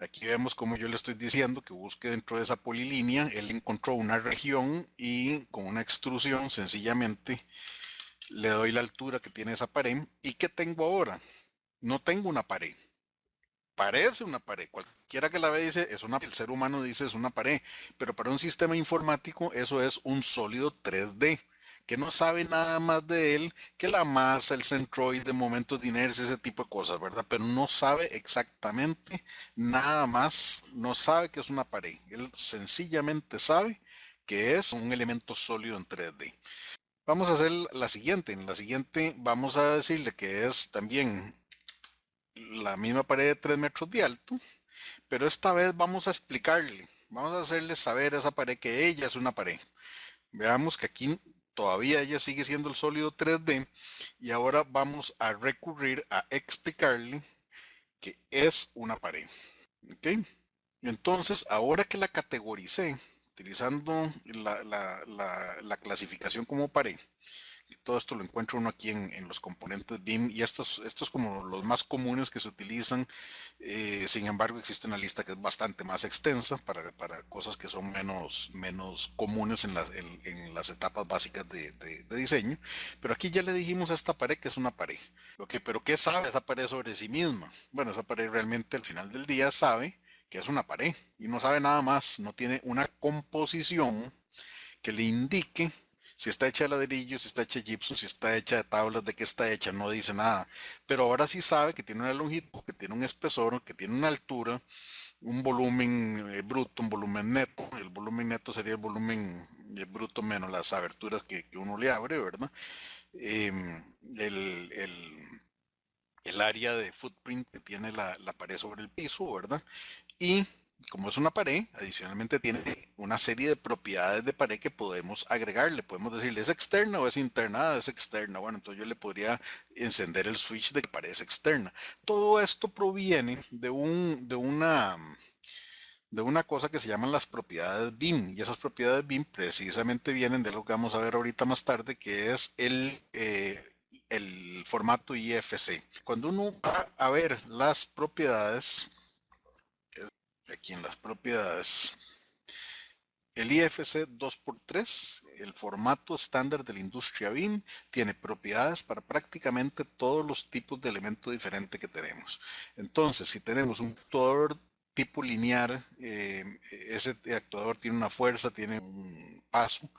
Aquí vemos como yo le estoy diciendo que busque dentro de esa polilínea, él encontró una región y con una extrusión sencillamente le doy la altura que tiene esa pared. ¿Y qué tengo ahora? No tengo una pared, parece una pared. Cualquiera que la ve dice, el ser humano dice es una pared, pero para un sistema informático eso es un sólido 3D, que no sabe nada más de él que la masa, el centroide, momentos de inercia, ese tipo de cosas, ¿verdad? Pero no sabe exactamente nada más, no sabe que es una pared. Él sencillamente sabe que es un elemento sólido en 3D. Vamos a hacer la siguiente. En la siguiente vamos a decirle que es también la misma pared de 3 metros de alto, pero esta vez vamos a hacerle saber a esa pared que ella es una pared. Veamos que aquí todavía ella sigue siendo el sólido 3D y ahora vamos a recurrir a explicarle que es una pared. ¿Ok? Entonces, ahora que la categoricé, utilizando la clasificación como pared, todo esto lo encuentra uno aquí en los componentes BIM y estos como los más comunes que se utilizan. Sin embargo, existe una lista que es bastante más extensa para cosas que son menos comunes en las etapas básicas de diseño. Pero aquí ya le dijimos a esta pared que es una pared. Ok, pero ¿qué sabe esa pared sobre sí misma? Bueno, esa pared realmente al final del día sabe que es una pared y no sabe nada más, no tiene una composición que le indique si está hecha de ladrillo, si está hecha de gypsum, si está hecha de tablas, de qué está hecha, no dice nada. Pero ahora sí sabe que tiene una longitud, que tiene un espesor, que tiene una altura, un volumen bruto, un volumen neto. El volumen neto sería el volumen bruto menos las aberturas que uno le abre, ¿verdad? El, el, el área de footprint que tiene la pared sobre el piso, ¿verdad? Y como es una pared, adicionalmente tiene una serie de propiedades de pared que podemos agregarle. Podemos decirle, ¿es externa o es interna? Ah, es externa. Bueno, entonces yo le podría encender el switch de que pared es externa. Todo esto proviene de una cosa que se llaman las propiedades BIM. Y esas propiedades BIM precisamente vienen de lo que vamos a ver ahorita más tarde, que es el formato IFC. Cuando uno va a ver las propiedades, aquí en las propiedades, el IFC 2x3, el formato estándar de la industria BIM, tiene propiedades para prácticamente todos los tipos de elementos diferentes que tenemos. Entonces, si tenemos un actuador tipo lineal, ese actuador tiene una fuerza, tiene un paso,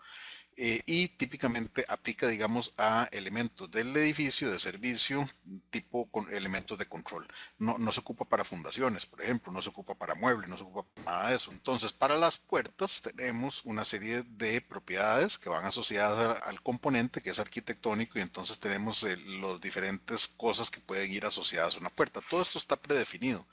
y típicamente aplica, digamos, a elementos del edificio de servicio tipo con elementos de control. No se ocupa para fundaciones, por ejemplo, no se ocupa para muebles, no se ocupa para nada de eso. Entonces, para las puertas tenemos una serie de propiedades que van asociadas al componente que es arquitectónico y entonces tenemos las diferentes cosas que pueden ir asociadas a una puerta. Todo esto está predefinido.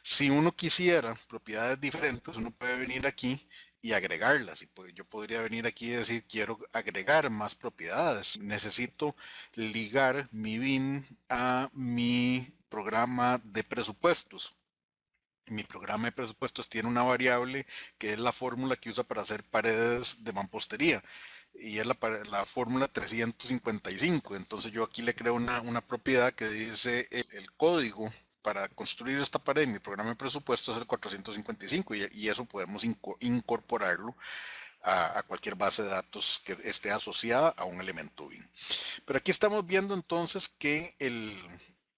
Si uno quisiera propiedades diferentes, uno puede venir aquí y agregarlas. Y pues yo podría venir aquí y decir, quiero agregar más propiedades. Necesito ligar mi BIM a mi programa de presupuestos. Mi programa de presupuestos tiene una variable que es la fórmula que usa para hacer paredes de mampostería y es la fórmula 355. Entonces yo aquí le creo una propiedad que dice el código para construir esta pared en mi programa de presupuesto es el 455 y eso podemos incorporarlo a cualquier base de datos que esté asociada a un elemento BIM. Pero aquí estamos viendo entonces que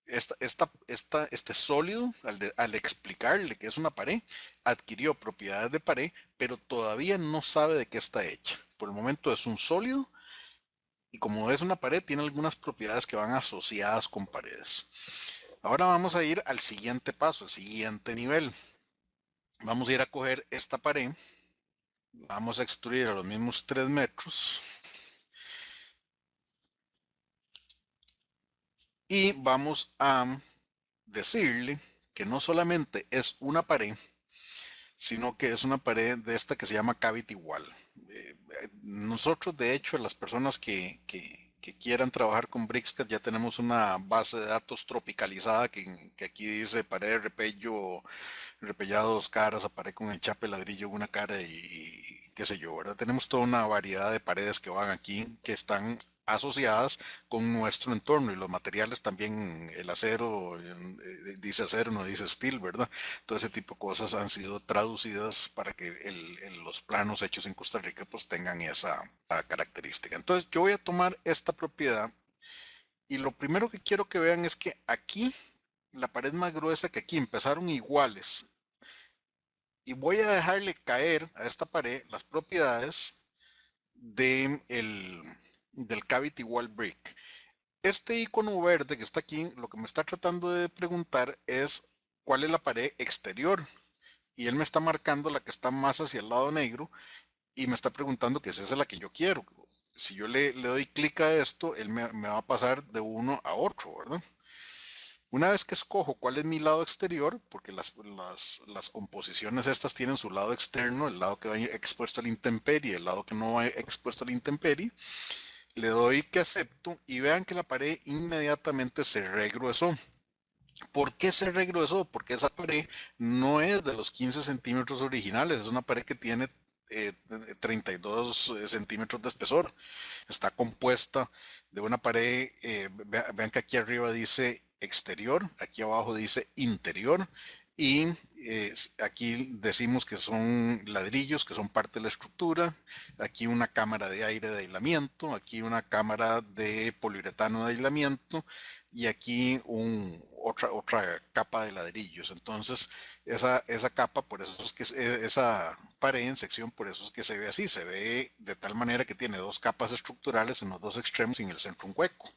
este sólido, al explicarle que es una pared, adquirió propiedades de pared, pero todavía no sabe de qué está hecha. Por el momento es un sólido y como es una pared, tiene algunas propiedades que van asociadas con paredes. Ahora vamos a ir al siguiente paso, al siguiente nivel. Vamos a ir a coger esta pared, vamos a extruir a los mismos 3 metros y vamos a decirle que no solamente es una pared, sino que es una pared de esta que se llama cavity wall. Nosotros, de hecho, las personas que quieran trabajar con Bricscad ya tenemos una base de datos tropicalizada que aquí dice pared de repello, repellado dos caras, a pared con enchape ladrillo una cara y qué sé yo, ¿verdad? Tenemos toda una variedad de paredes que van aquí que están asociadas con nuestro entorno y los materiales también, el acero, dice acero, no dice steel, ¿verdad? Todo ese tipo de cosas han sido traducidas para que los planos hechos en Costa Rica pues tengan esa característica. Entonces yo voy a tomar esta propiedad y lo primero que quiero que vean es que aquí la pared más gruesa que aquí empezaron iguales y voy a dejarle caer a esta pared las propiedades de del cavity wall brick. Este icono verde que está aquí, lo que me está tratando de preguntar es cuál es la pared exterior. Y él me está marcando la que está más hacia el lado negro y me está preguntando que si esa es la que yo quiero. Si yo le doy clic a esto, él me va a pasar de uno a otro, ¿verdad? Una vez que escojo cuál es mi lado exterior, porque las composiciones estas tienen su lado externo, el lado que va expuesto a la intemperie, el lado que no va expuesto a la intemperie, le doy que acepto y vean que la pared inmediatamente se regruesó. ¿Por qué se regresó? Porque esa pared no es de los 15 centímetros originales, es una pared que tiene 32 centímetros de espesor. Está compuesta de una pared, vean que aquí arriba dice exterior, aquí abajo dice interior y aquí decimos que son ladrillos, que son parte de la estructura, aquí una cámara de aire de aislamiento, aquí una cámara de poliuretano de aislamiento y aquí otra capa de ladrillos. Entonces, esa capa, por eso es que esa pared en sección, por eso es que se ve así, se ve de tal manera que tiene dos capas estructurales en los dos extremos y en el centro un hueco.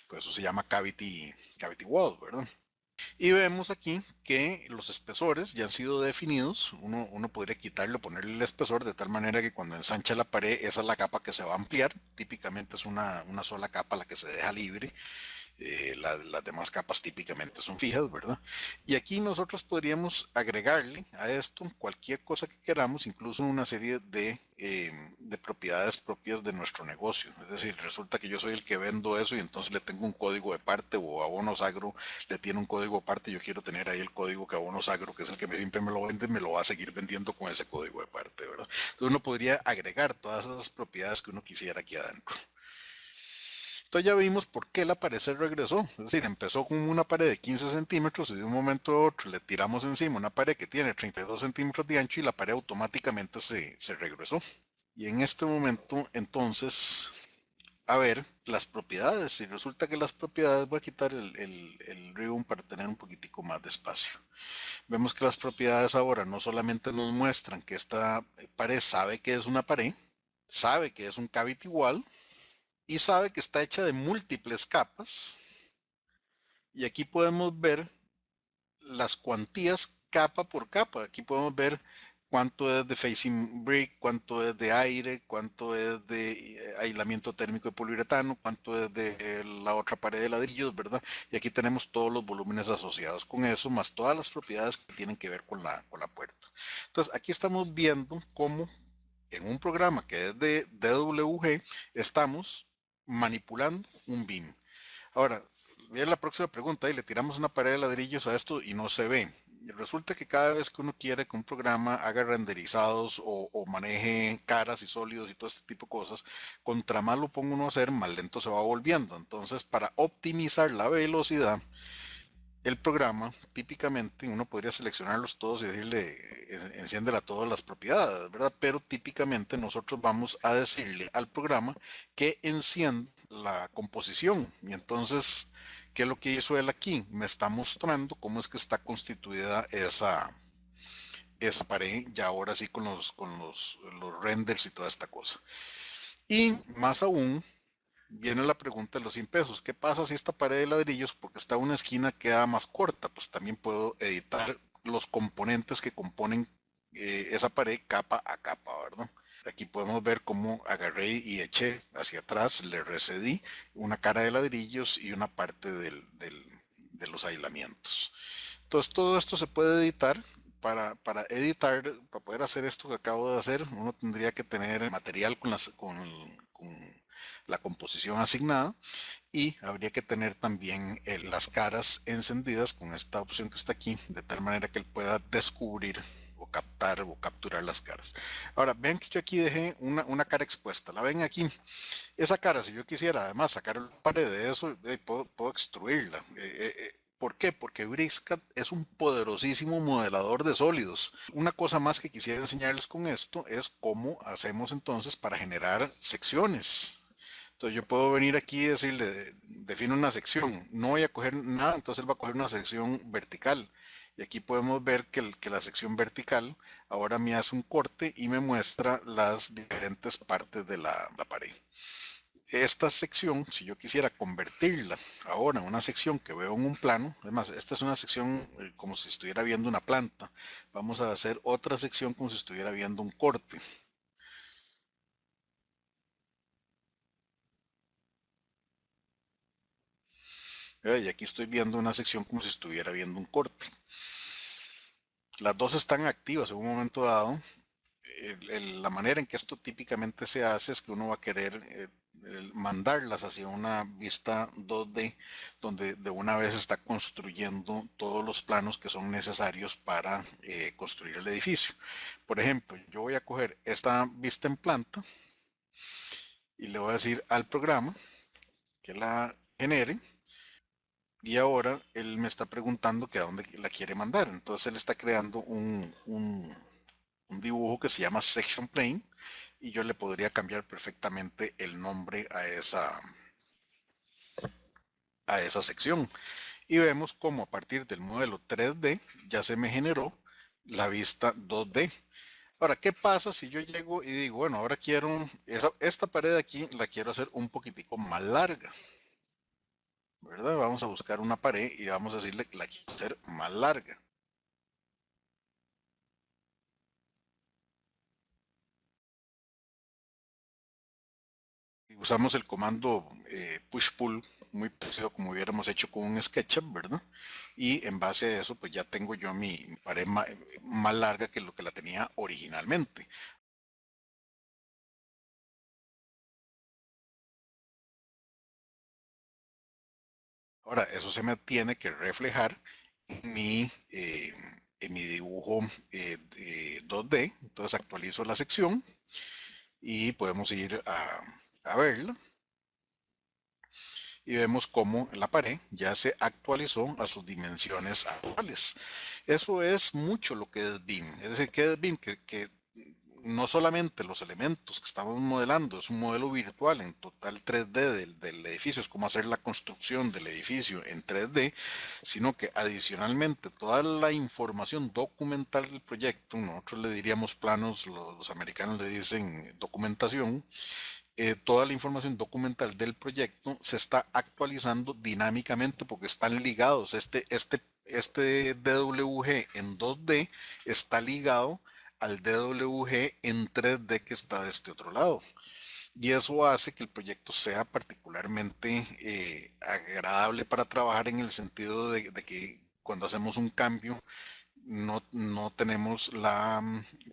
Por eso se llama cavity wall, ¿verdad? Y vemos aquí que los espesores ya han sido definidos. Uno podría quitarle, ponerle el espesor de tal manera que cuando ensancha la pared, esa es la capa que se va a ampliar. Típicamente es una sola capa la que se deja libre. Las demás capas típicamente son fijas, ¿verdad? Y aquí nosotros podríamos agregarle a esto cualquier cosa que queramos, incluso una serie de propiedades propias de nuestro negocio. Es decir, resulta que yo soy el que vendo eso y entonces le tengo un código de parte o Abonos Agro le tiene un código de parte. Yo quiero tener ahí el código que Abonos Agro, que es el que siempre me lo vende, me lo va a seguir vendiendo con ese código de parte, ¿verdad? Entonces uno podría agregar todas esas propiedades que uno quisiera aquí adentro. Entonces ya vimos por qué la pared se regresó. Es decir, empezó con una pared de 15 centímetros y de un momento a otro le tiramos encima una pared que tiene 32 centímetros de ancho y la pared automáticamente se regresó. Y en este momento, entonces, a ver las propiedades. Y resulta que las propiedades, voy a quitar el ribbon para tener un poquitico más de espacio. Vemos que las propiedades ahora no solamente nos muestran que esta pared sabe que es una pared, sabe que es un cavity wall y sabe que está hecha de múltiples capas. Y aquí podemos ver las cuantías capa por capa. Aquí podemos ver cuánto es de facing brick, cuánto es de aire, cuánto es de aislamiento térmico de poliuretano, cuánto es de la otra pared de ladrillos, ¿verdad? Y aquí tenemos todos los volúmenes asociados con eso, más todas las propiedades que tienen que ver con la puerta. Entonces, aquí estamos viendo cómo en un programa que es de DWG estamos manipulando un BIM. Ahora, viene la próxima pregunta y le tiramos una pared de ladrillos a esto y no se ve. Y resulta que cada vez que uno quiere que un programa haga renderizados o maneje caras y sólidos y todo este tipo de cosas, contra más lo ponga uno a hacer, más lento se va volviendo. Entonces, para optimizar la velocidad, el programa, típicamente, uno podría seleccionarlos todos y decirle, enciéndela todas las propiedades, ¿verdad? Pero típicamente nosotros vamos a decirle al programa que encienda la composición. Y entonces, ¿qué es lo que hizo él aquí? Me está mostrando cómo es que está constituida esa pared, ya ahora sí los renders y toda esta cosa. Y más aún, viene la pregunta de los 100 pesos. ¿Qué pasa si esta pared de ladrillos, porque está una esquina, queda más corta? Pues también puedo editar los componentes que componen esa pared capa a capa, ¿verdad? Aquí podemos ver cómo agarré y eché hacia atrás, le recedí una cara de ladrillos y una parte de los aislamientos. Entonces todo esto se puede editar. Para editar, para poder hacer esto que acabo de hacer, uno tendría que tener material con la composición asignada y habría que tener también las caras encendidas con esta opción que está aquí, de tal manera que él pueda descubrir o captar o capturar las caras. Ahora, ven que yo aquí dejé una cara expuesta, la ven aquí. Esa cara, si yo quisiera además sacar el pared de eso, puedo extruirla. ¿Por qué? Porque Bricscat es un poderosísimo modelador de sólidos. Una cosa más que quisiera enseñarles con esto es cómo hacemos entonces para generar secciones. Entonces yo puedo venir aquí y decirle, define una sección, no voy a coger nada, entonces él va a coger una sección vertical. Y aquí podemos ver que la sección vertical ahora me hace un corte y me muestra las diferentes partes de la pared. Esta sección, si yo quisiera convertirla ahora en una sección que veo en un plano, además, esta es una sección como si estuviera viendo una planta. Vamos a hacer otra sección como si estuviera viendo un corte. Y aquí estoy viendo una sección como si estuviera viendo un corte. Las dos están activas en un momento dado. La manera en que esto típicamente se hace es que uno va a querer mandarlas hacia una vista 2D, donde de una vez está construyendo todos los planos que son necesarios para construir el edificio. Por ejemplo, yo voy a coger esta vista en planta y le voy a decir al programa que la genere. Y ahora él me está preguntando que a dónde la quiere mandar. Entonces él está creando un dibujo que se llama Section Plane y yo le podría cambiar perfectamente el nombre a esa sección. Y vemos cómo a partir del modelo 3D ya se me generó la vista 2D. Ahora, ¿qué pasa si yo llego y digo, bueno, ahora quiero, esta pared de aquí la quiero hacer un poquitico más larga? ¿Verdad? Vamos a buscar una pared y vamos a decirle que la quiero hacer más larga. Usamos el comando push-pull, muy parecido como hubiéramos hecho con un SketchUp, ¿verdad? Y en base a eso, pues ya tengo yo mi pared más larga que lo que la tenía originalmente. Ahora, eso se me tiene que reflejar en mi dibujo 2D. Entonces actualizo la sección y podemos ir a verla. Y vemos cómo la pared ya se actualizó a sus dimensiones actuales. Eso es mucho lo que es BIM. Es decir, que es BIM, que no solamente los elementos que estamos modelando, es un modelo virtual en total 3D del edificio, es como hacer la construcción del edificio en 3D, sino que adicionalmente toda la información documental del proyecto, nosotros le diríamos planos, los americanos le dicen documentación, toda la información documental del proyecto se está actualizando dinámicamente porque están ligados. Este DWG en 2D está ligado al DWG en 3D que está de este otro lado. Y eso hace que el proyecto sea particularmente agradable para trabajar en el sentido de que cuando hacemos un cambio no tenemos la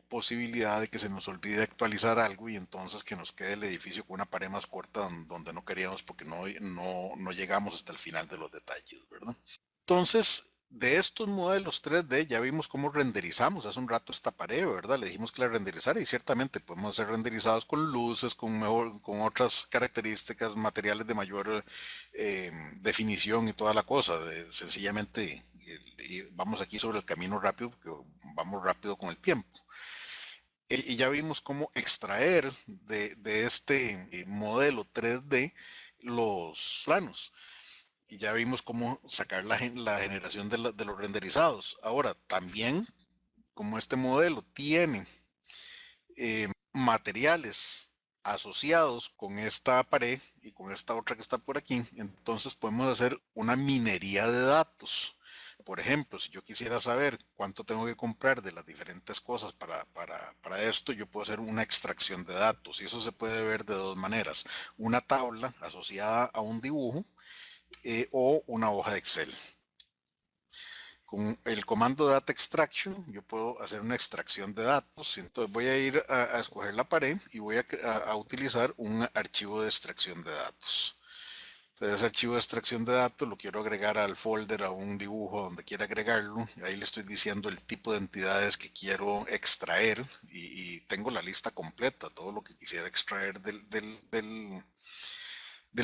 posibilidad de que se nos olvide actualizar algo y entonces que nos quede el edificio con una pared más corta donde no queríamos porque no llegamos hasta el final de los detalles, ¿verdad? Entonces, de estos modelos 3D ya vimos cómo renderizamos hace un rato esta pared, ¿verdad? Le dijimos que la renderizara y ciertamente podemos ser renderizados con luces, con otras características, materiales de mayor definición y toda la cosa. Sencillamente y vamos aquí sobre el camino rápido porque vamos rápido con el tiempo. Y ya vimos cómo extraer de este modelo 3D los planos y ya vimos cómo sacar la generación de los renderizados. Ahora, también, como este modelo tiene materiales asociados con esta pared y con esta otra que está por aquí, entonces podemos hacer una minería de datos. Por ejemplo, si yo quisiera saber cuánto tengo que comprar de las diferentes cosas para esto, yo puedo hacer una extracción de datos y eso se puede ver de dos maneras. Una tabla asociada a un dibujo o una hoja de Excel. Con el comando Data Extraction yo puedo hacer una extracción de datos. Entonces voy a ir a escoger la pared y voy a utilizar un archivo de extracción de datos. Entonces ese archivo de extracción de datos lo quiero agregar al folder, a un dibujo, donde quiera agregarlo. Ahí le estoy diciendo el tipo de entidades que quiero extraer y tengo la lista completa, todo lo que quisiera extraer del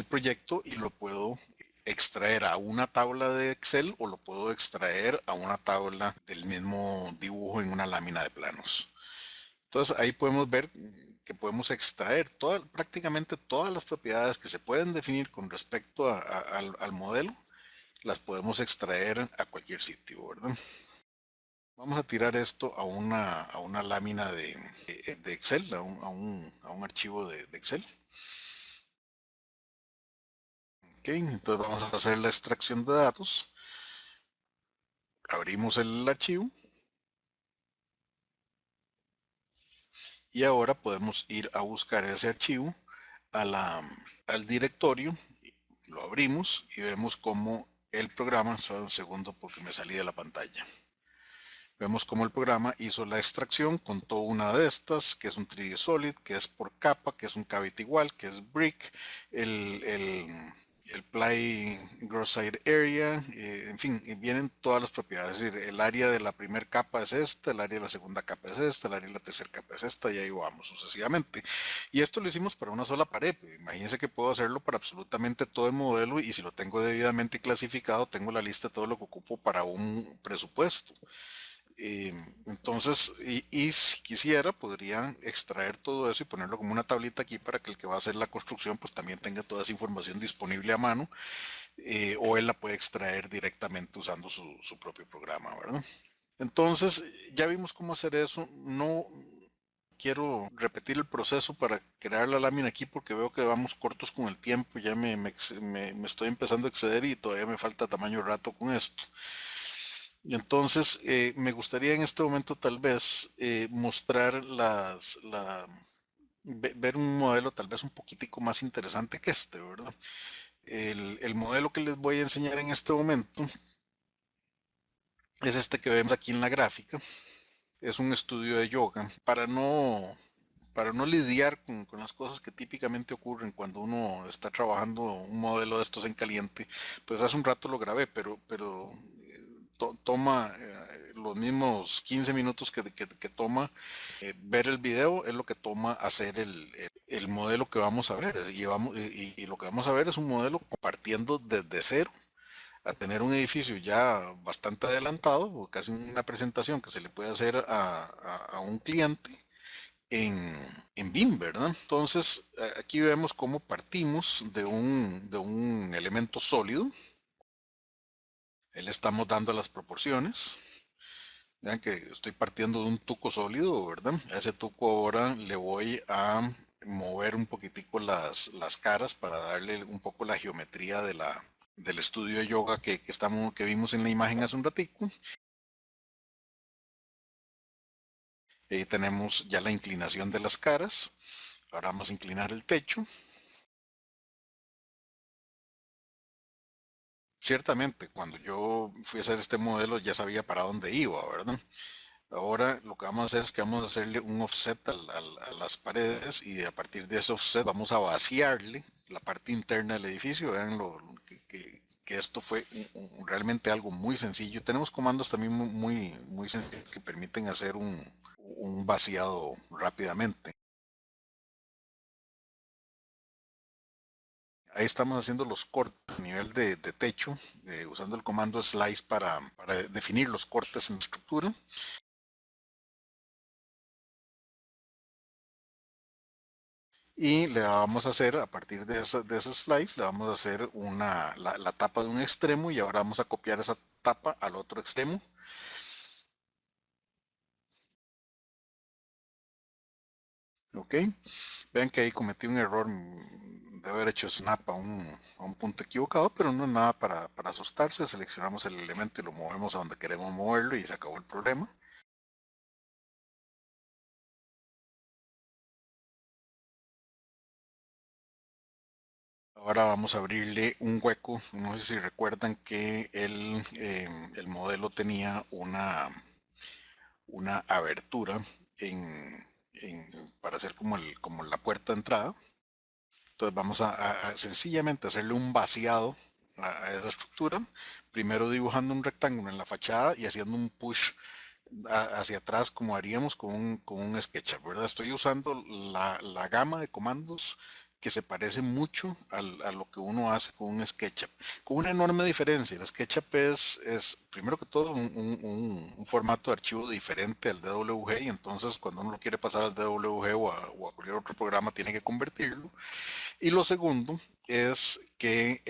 proyecto y lo puedo extraer a una tabla de Excel o lo puedo extraer a una tabla del mismo dibujo en una lámina de planos. Entonces ahí podemos ver que podemos extraer prácticamente todas las propiedades que se pueden definir con respecto al modelo, las podemos extraer a cualquier sitio, ¿verdad? Vamos a tirar esto a una lámina de Excel, a un archivo de Excel. Ok, entonces vamos a hacer la extracción de datos. Abrimos el archivo y ahora podemos ir a buscar ese archivo al directorio. Lo abrimos y vemos cómo el programa, solo un segundo porque me salí de la pantalla. Vemos cómo el programa hizo la extracción, contó una de estas, que es un 3D Solid, que es por capa, que es un cavity wall, que es brick, el Ply Gross Side Area, en fin, vienen todas las propiedades. Es decir, el área de la primera capa es esta, el área de la segunda capa es esta, el área de la tercera capa es esta, y ahí vamos sucesivamente. Y esto lo hicimos para una sola pared. Imagínense que puedo hacerlo para absolutamente todo el modelo y si lo tengo debidamente clasificado, tengo la lista de todo lo que ocupo para un presupuesto. Entonces, y si quisiera, podría extraer todo eso y ponerlo como una tablita aquí para que el que va a hacer la construcción pues también tenga toda esa información disponible a mano o él la puede extraer directamente usando su propio programa, ¿verdad? Entonces, ya vimos cómo hacer eso. No quiero repetir el proceso para crear la lámina aquí porque veo que vamos cortos con el tiempo. Ya me estoy empezando a exceder y todavía me falta tamaño rato con esto. Y entonces me gustaría en este momento tal vez mostrar ver un modelo tal vez un poquitico más interesante que este, ¿verdad? El modelo que les voy a enseñar en este momento es este que vemos aquí en la gráfica. Es un estudio de yoga para no lidiar con las cosas que típicamente ocurren cuando uno está trabajando un modelo de estos en caliente. Pues hace un rato lo grabé, pero toma los mismos 15 minutos que toma ver el video, es lo que toma hacer el modelo que vamos a ver. Y lo que vamos a ver es un modelo partiendo desde cero a tener un edificio ya bastante adelantado, o casi una presentación que se le puede hacer a un cliente en BIM, ¿verdad? Entonces, aquí vemos cómo partimos de un elemento sólido. Ahí le estamos dando las proporciones. Vean que estoy partiendo de un tuco sólido, ¿verdad? A ese tuco ahora le voy a mover un poquitico las caras para darle un poco la geometría del estudio de yoga que vimos en la imagen hace un ratico. Ahí tenemos ya la inclinación de las caras. Ahora vamos a inclinar el techo. Ciertamente, cuando yo fui a hacer este modelo ya sabía para dónde iba, ¿verdad? Ahora lo que vamos a hacer es que vamos a hacerle un offset a las paredes y a partir de ese offset vamos a vaciarle la parte interna del edificio. Vean que esto fue realmente algo muy sencillo. Tenemos comandos también muy sencillos que permiten hacer un vaciado rápidamente. Ahí estamos haciendo los cortes a nivel de techo, usando el comando slice para definir los cortes en la estructura. Y le vamos a hacer, a partir de ese slice, le vamos a hacer la tapa de un extremo y ahora vamos a copiar esa tapa al otro extremo. Ok, vean que ahí cometí un error de haber hecho snap a un punto equivocado, pero no es nada para asustarse. Seleccionamos el elemento y lo movemos a donde queremos moverlo y se acabó el problema. Ahora vamos a abrirle un hueco. No sé si recuerdan que el modelo tenía una abertura para hacer como la puerta de entrada. Entonces vamos a sencillamente hacerle un vaciado a esa estructura. Primero dibujando un rectángulo en la fachada y haciendo un push hacia atrás como haríamos con un SketchUp, ¿verdad? Estoy usando la gama de comandos que se parece mucho a lo que uno hace con un SketchUp, con una enorme diferencia. El SketchUp es primero que todo un formato de archivo diferente al DWG y entonces cuando uno lo quiere pasar al DWG o a cualquier otro programa tiene que convertirlo. Y lo segundo es que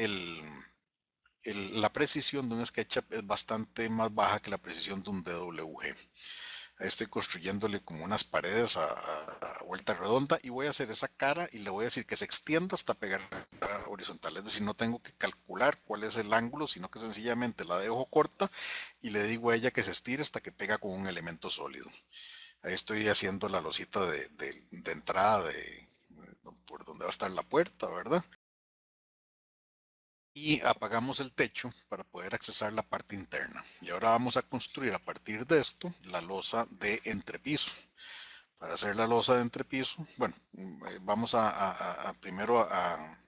la precisión de un SketchUp es bastante más baja que la precisión de un DWG. Ahí estoy construyéndole como unas paredes a vuelta redonda y voy a hacer esa cara y le voy a decir que se extienda hasta pegar horizontal. Es decir, no tengo que calcular cuál es el ángulo, sino que sencillamente la dejo corta y le digo a ella que se estire hasta que pega con un elemento sólido. Ahí estoy haciendo la losita de entrada por donde va a estar la puerta, ¿verdad? Y apagamos el techo para poder accesar la parte interna. Y ahora vamos a construir a partir de esto la losa de entrepiso. Para hacer la losa de entrepiso, bueno, vamos primero a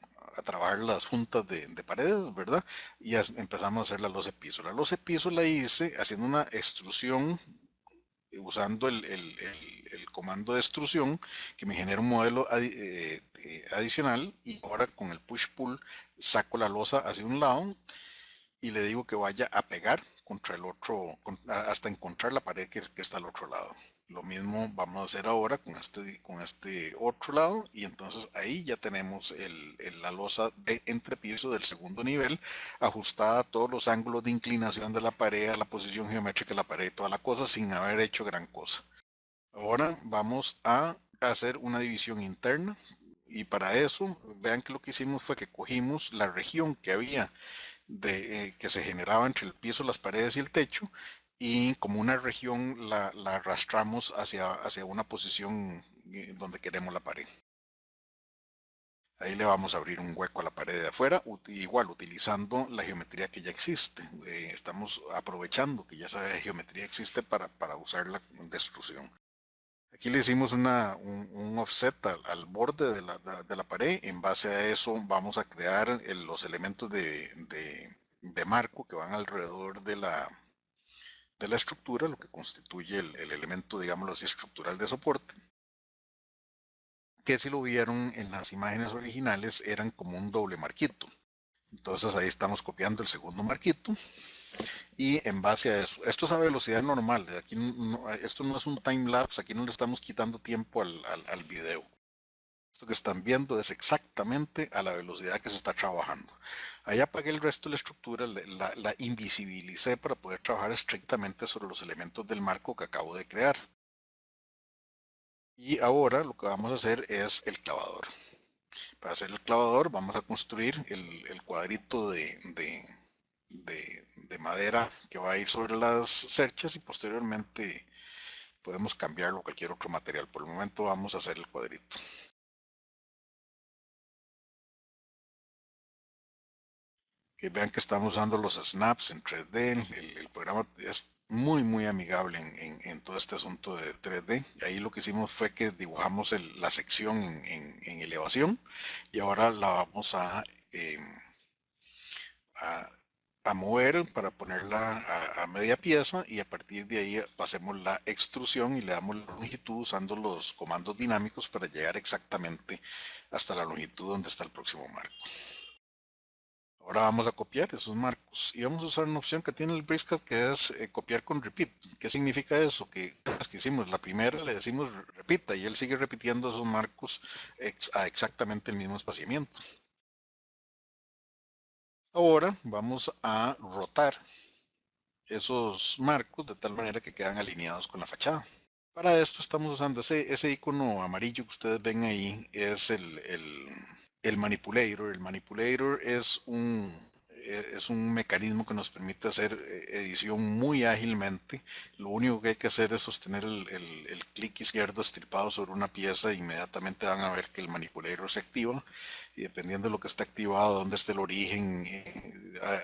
trabajar las juntas de paredes, ¿verdad? Y empezamos a hacer la losa de piso. La losa de piso la hice haciendo una extrusión usando el comando de extrusión que me genera un modelo adicional y ahora con el push-pull saco la losa hacia un lado y le digo que vaya a pegar contra el otro, hasta encontrar la pared que está al otro lado. Lo mismo vamos a hacer ahora con este otro lado y entonces ahí ya tenemos la losa de entrepiso del segundo nivel ajustada a todos los ángulos de inclinación de la pared, a la posición geométrica de la pared, toda la cosa sin haber hecho gran cosa. Ahora vamos a hacer una división interna y para eso vean que lo que hicimos fue que cogimos la región que había que se generaba entre el piso, las paredes y el techo, y como una región la arrastramos hacia una posición donde queremos la pared. Ahí le vamos a abrir un hueco a la pared de afuera, igual utilizando la geometría que ya existe. Estamos aprovechando que ya esa geometría existe para usar la destrucción. Aquí le hicimos un offset al borde de la pared. En base a eso vamos a crear los elementos de marco que van alrededor de la estructura, lo que constituye el elemento, digámoslo así, estructural de soporte. Que si lo vieron en las imágenes originales eran como un doble marquito. Entonces ahí estamos copiando el segundo marquito. Y en base a eso, esto es a velocidad normal, de aquí esto no es un time lapse, aquí no le estamos quitando tiempo al video. Esto que están viendo es exactamente a la velocidad que se está trabajando. Ahí apagué el resto de la estructura, la invisibilicé para poder trabajar estrictamente sobre los elementos del marco que acabo de crear. Y ahora lo que vamos a hacer es el clavador. Para hacer el clavador vamos a construir el cuadrito de madera que va a ir sobre las cerchas y posteriormente podemos cambiarlo a cualquier otro material. Por el momento vamos a hacer el cuadrito. Que vean que estamos usando los snaps en 3D. El programa es muy amigable en todo este asunto de 3D. Ahí lo que hicimos fue que dibujamos la sección en elevación y ahora la vamos eh, a, a mover para ponerla a media pieza y a partir de ahí hacemos la extrusión y le damos la longitud usando los comandos dinámicos para llegar exactamente hasta la longitud donde está el próximo marco. Ahora vamos a copiar esos marcos y vamos a usar una opción que tiene el Briscat que es copiar con repeat. ¿Qué significa eso? Que las que hicimos, la primera le decimos repita y él sigue repitiendo esos marcos a exactamente el mismo espaciamiento. Ahora vamos a rotar esos marcos de tal manera que quedan alineados con la fachada. Para esto estamos usando ese icono amarillo que ustedes ven ahí, es el manipulator. El manipulator es un mecanismo que nos permite hacer edición muy ágilmente. Lo único que hay que hacer es sostener el clic izquierdo estripado sobre una pieza e inmediatamente van a ver que el manipulator se activa y dependiendo de lo que esté activado, dónde esté el origen,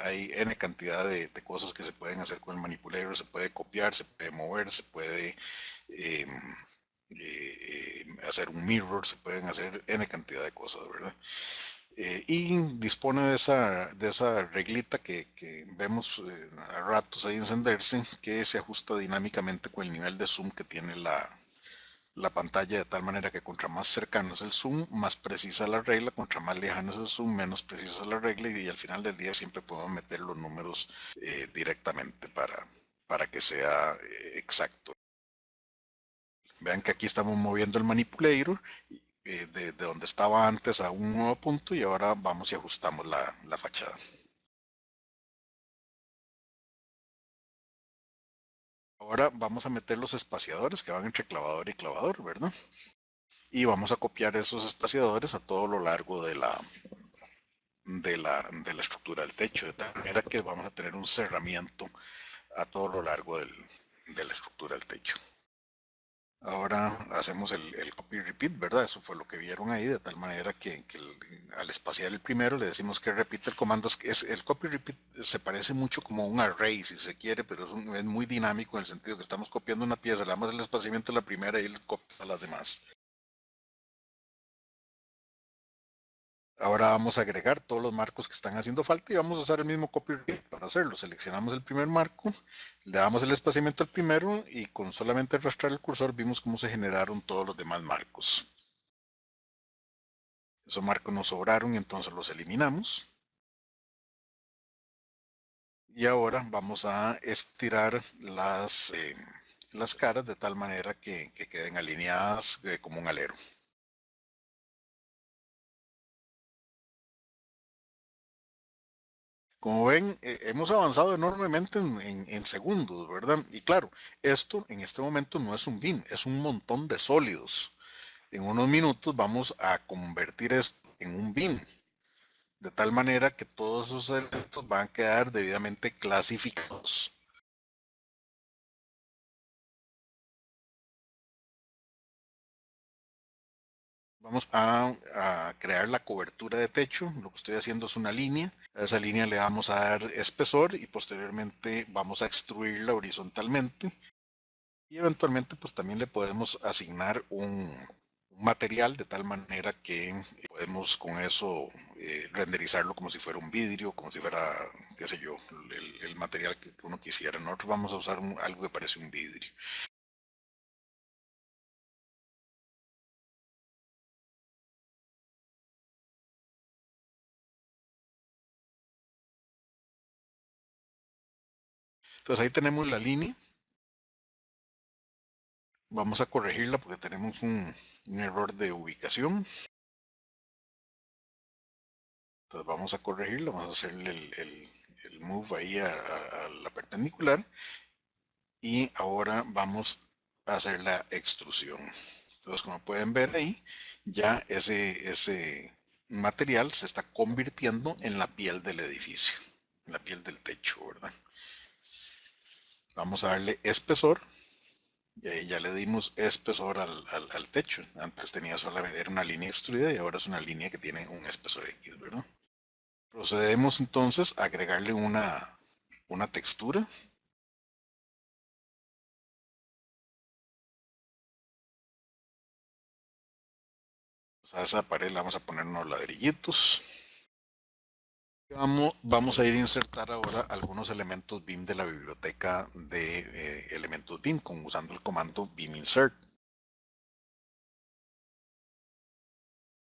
hay N cantidad de cosas que se pueden hacer con el manipulator. Se puede copiar, se puede mover, se puede eh, hacer un mirror, se pueden hacer N cantidad de cosas, ¿verdad? Y dispone de esa reglita que vemos a ratos ahí encenderse, que se ajusta dinámicamente con el nivel de zoom que tiene la pantalla, de tal manera que contra más cercano es el zoom, más precisa la regla, contra más lejano es el zoom, menos precisa la regla y al final del día siempre podemos meter los números directamente para que sea exacto. Vean que aquí estamos moviendo el manipulator de donde estaba antes a un nuevo punto y ahora vamos y ajustamos la fachada. Ahora vamos a meter los espaciadores que van entre clavador y clavador, ¿verdad? Y vamos a copiar esos espaciadores a todo lo largo de la estructura del techo, de tal manera que vamos a tener un cerramiento a todo lo largo de la estructura del techo. Ahora hacemos el copy repeat, ¿verdad? Eso fue lo que vieron ahí, de tal manera que al espaciar el primero le decimos que repita el comando. El copy repeat se parece mucho como un array, si se quiere, pero es muy dinámico en el sentido que estamos copiando una pieza, le damos el espaciamiento a la primera y él copia a las demás. Ahora vamos a agregar todos los marcos que están haciendo falta y vamos a usar el mismo copy repeat para hacerlo. Seleccionamos el primer marco, le damos el espaciamiento al primero y con solamente arrastrar el cursor vimos cómo se generaron todos los demás marcos. Esos marcos nos sobraron y entonces los eliminamos. Y ahora vamos a estirar las caras de tal manera que queden alineadas como un alero. Como ven, hemos avanzado enormemente en segundos, ¿verdad? Y claro, esto en este momento no es un BIM, es un montón de sólidos. En unos minutos vamos a convertir esto en un BIM, de tal manera que todos esos elementos van a quedar debidamente clasificados. Vamos a crear la cobertura de techo. Lo que estoy haciendo es una línea. A esa línea le vamos a dar espesor y posteriormente vamos a extruirla horizontalmente. Y eventualmente pues también le podemos asignar un material de tal manera que podemos con eso renderizarlo como si fuera un vidrio, como si fuera, qué sé yo, el material que uno quisiera. Nosotros vamos a usar algo que parece un vidrio. Entonces ahí tenemos la línea. Vamos a corregirla porque tenemos un error de ubicación. Entonces vamos a corregirlo, vamos a hacerle el move ahí a la perpendicular y ahora vamos a hacer la extrusión. Entonces como pueden ver ahí, ya ese material se está convirtiendo en la piel del edificio, en la piel del techo, ¿verdad? Vamos a darle espesor y ahí ya le dimos espesor al techo. Antes tenía solamente era una línea extruida y ahora es una línea que tiene un espesor X, ¿verdad? Procedemos entonces a agregarle una textura. Pues a esa pared le vamos a poner unos ladrillitos. Vamos a ir a insertar ahora algunos elementos BIM de la biblioteca de elementos BIM usando el comando BIM insert.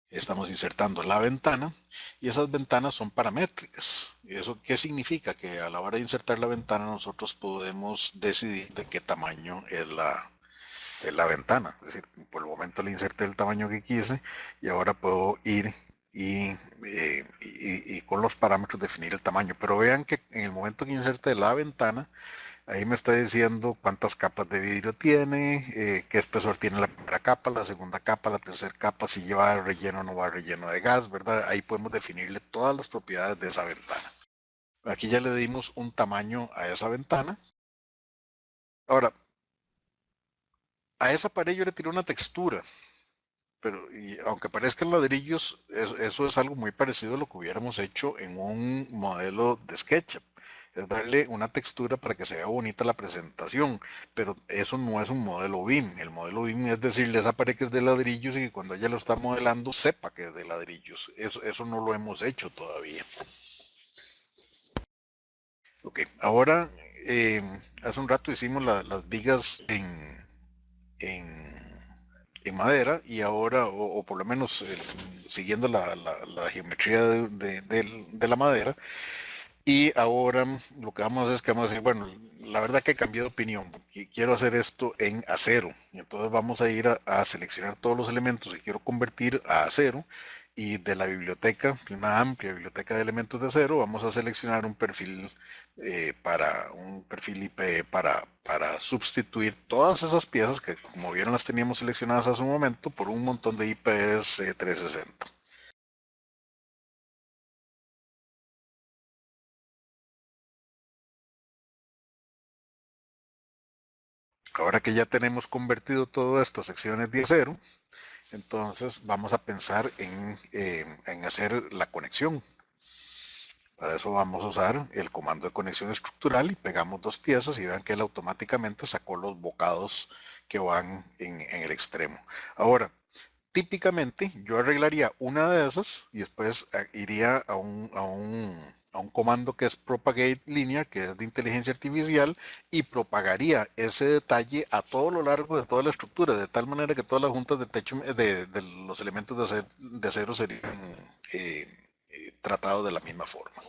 Estamos insertando la ventana y esas ventanas son paramétricas. ¿Y eso qué significa? Que a la hora de insertar la ventana nosotros podemos decidir de qué tamaño es la ventana. Es decir, por el momento le inserté el tamaño que quise y ahora puedo ir y con los parámetros definir el tamaño. Pero vean que en el momento que inserte la ventana, ahí me está diciendo cuántas capas de vidrio tiene, qué espesor tiene la primera capa, la segunda capa, la tercera capa, si lleva relleno o no va relleno de gas, ¿verdad? Ahí podemos definirle todas las propiedades de esa ventana. Aquí ya le dimos un tamaño a esa ventana. Ahora, a esa pared yo le tiré una textura, pero aunque parezcan ladrillos, eso es algo muy parecido a lo que hubiéramos hecho en un modelo de SketchUp. Es darle una textura para que se vea bonita la presentación, pero eso no es un modelo BIM. El modelo BIM es decirle a esa pared que es de ladrillos y que cuando ella lo está modelando sepa que es de ladrillos. Eso no lo hemos hecho todavía. Ok, ahora hace un rato hicimos las vigas en, en madera y ahora, o por lo menos siguiendo la geometría de la madera, y ahora lo que vamos a hacer es que vamos a decir, bueno, la verdad que cambié de opinión, porque quiero hacer esto en acero. Y entonces vamos a ir a seleccionar todos los elementos que quiero convertir a acero. Y de la biblioteca, una amplia biblioteca de elementos de acero, vamos a seleccionar un perfil para un perfil IP para sustituir todas esas piezas que, como vieron, las teníamos seleccionadas hace un momento por un montón de IPs 360. Ahora que ya tenemos convertido todo esto a secciones de acero, entonces vamos a pensar en hacer la conexión. Para eso vamos a usar el comando de conexión estructural y pegamos dos piezas y vean que él automáticamente sacó los bocados que van en el extremo. Ahora, típicamente yo arreglaría una de esas y después iría a un comando que es propagate linear, que es de inteligencia artificial, y propagaría ese detalle a todo lo largo de toda la estructura, de tal manera que todas las juntas de techo de los elementos de acero serían tratados de la misma forma.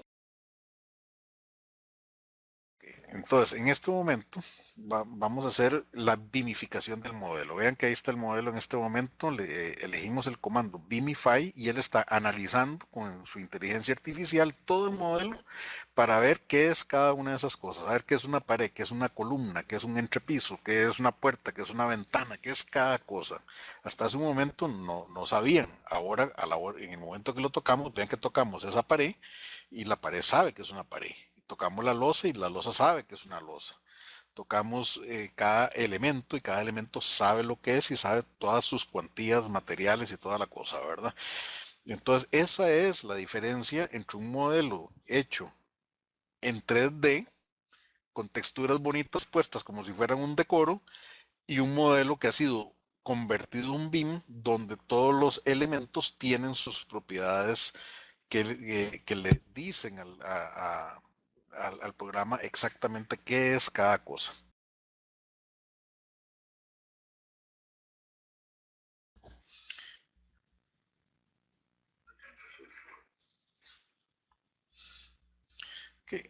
Entonces, en este momento vamos a hacer la bimificación del modelo. Vean que ahí está el modelo en este momento. Le elegimos el comando Bimify y él está analizando con su inteligencia artificial todo el modelo para ver qué es cada una de esas cosas. A ver qué es una pared, qué es una columna, qué es un entrepiso, qué es una puerta, qué es una ventana, qué es cada cosa. Hasta hace un momento no sabían. Ahora, en el momento que lo tocamos, vean que tocamos esa pared y la pared sabe que es una pared. Tocamos la losa y la losa sabe que es una losa. Tocamos cada elemento y cada elemento sabe lo que es y sabe todas sus cuantías materiales y toda la cosa, ¿verdad? Entonces, esa es la diferencia entre un modelo hecho en 3D con texturas bonitas puestas como si fueran un decoro y un modelo que ha sido convertido en un BIM donde todos los elementos tienen sus propiedades que le dicen al programa exactamente qué es cada cosa. Okay.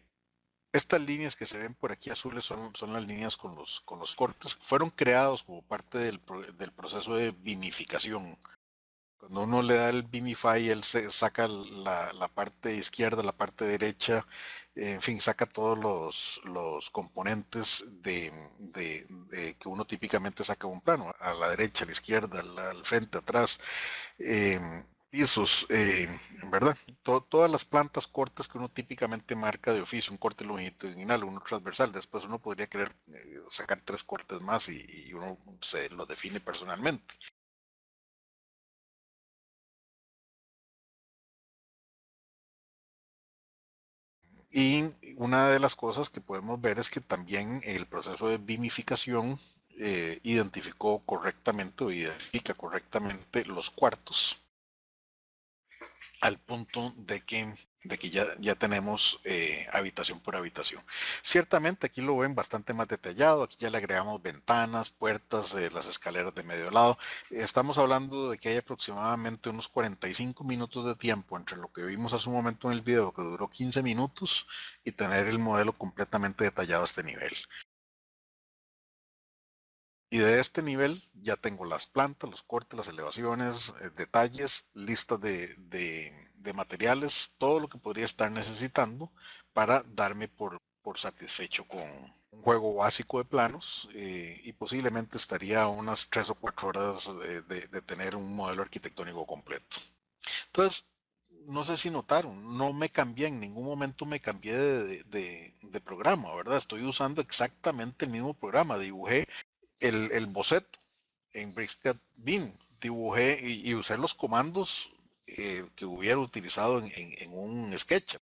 Estas líneas que se ven por aquí azules son las líneas con los cortes. Fueron creados como parte del proceso de vinificación. Cuando uno le da el Vimify, él se saca la parte izquierda, la parte derecha, en fin, saca todos los componentes que uno típicamente saca de un plano, a la derecha, a la izquierda, al frente, atrás, pisos, ¿verdad? Todas las plantas cortas que uno típicamente marca de oficio, un corte longitudinal, uno transversal, después uno podría querer sacar 3 cortes más y uno se lo define personalmente. Y una de las cosas que podemos ver es que también el proceso de vimificación identificó correctamente o identifica correctamente los cuartos al punto de que ya tenemos habitación por habitación. Ciertamente aquí lo ven bastante más detallado, aquí ya le agregamos ventanas, puertas, las escaleras de medio lado. Estamos hablando de que hay aproximadamente unos 45 minutos de tiempo entre lo que vimos hace un momento en el video, que duró 15 minutos, y tener el modelo completamente detallado a este nivel. Y de este nivel ya tengo las plantas, los cortes, las elevaciones, detalles, listas de materiales, todo lo que podría estar necesitando para darme por satisfecho con un juego básico de planos, y posiblemente estaría a unas 3 o 4 horas de tener un modelo arquitectónico completo. Entonces, no sé si notaron, no me cambié, en ningún momento me cambié de programa, ¿verdad? Estoy usando exactamente el mismo programa, dibujé el boceto en Bricscat Beam, dibujé y usé los comandos que hubiera utilizado en un SketchUp.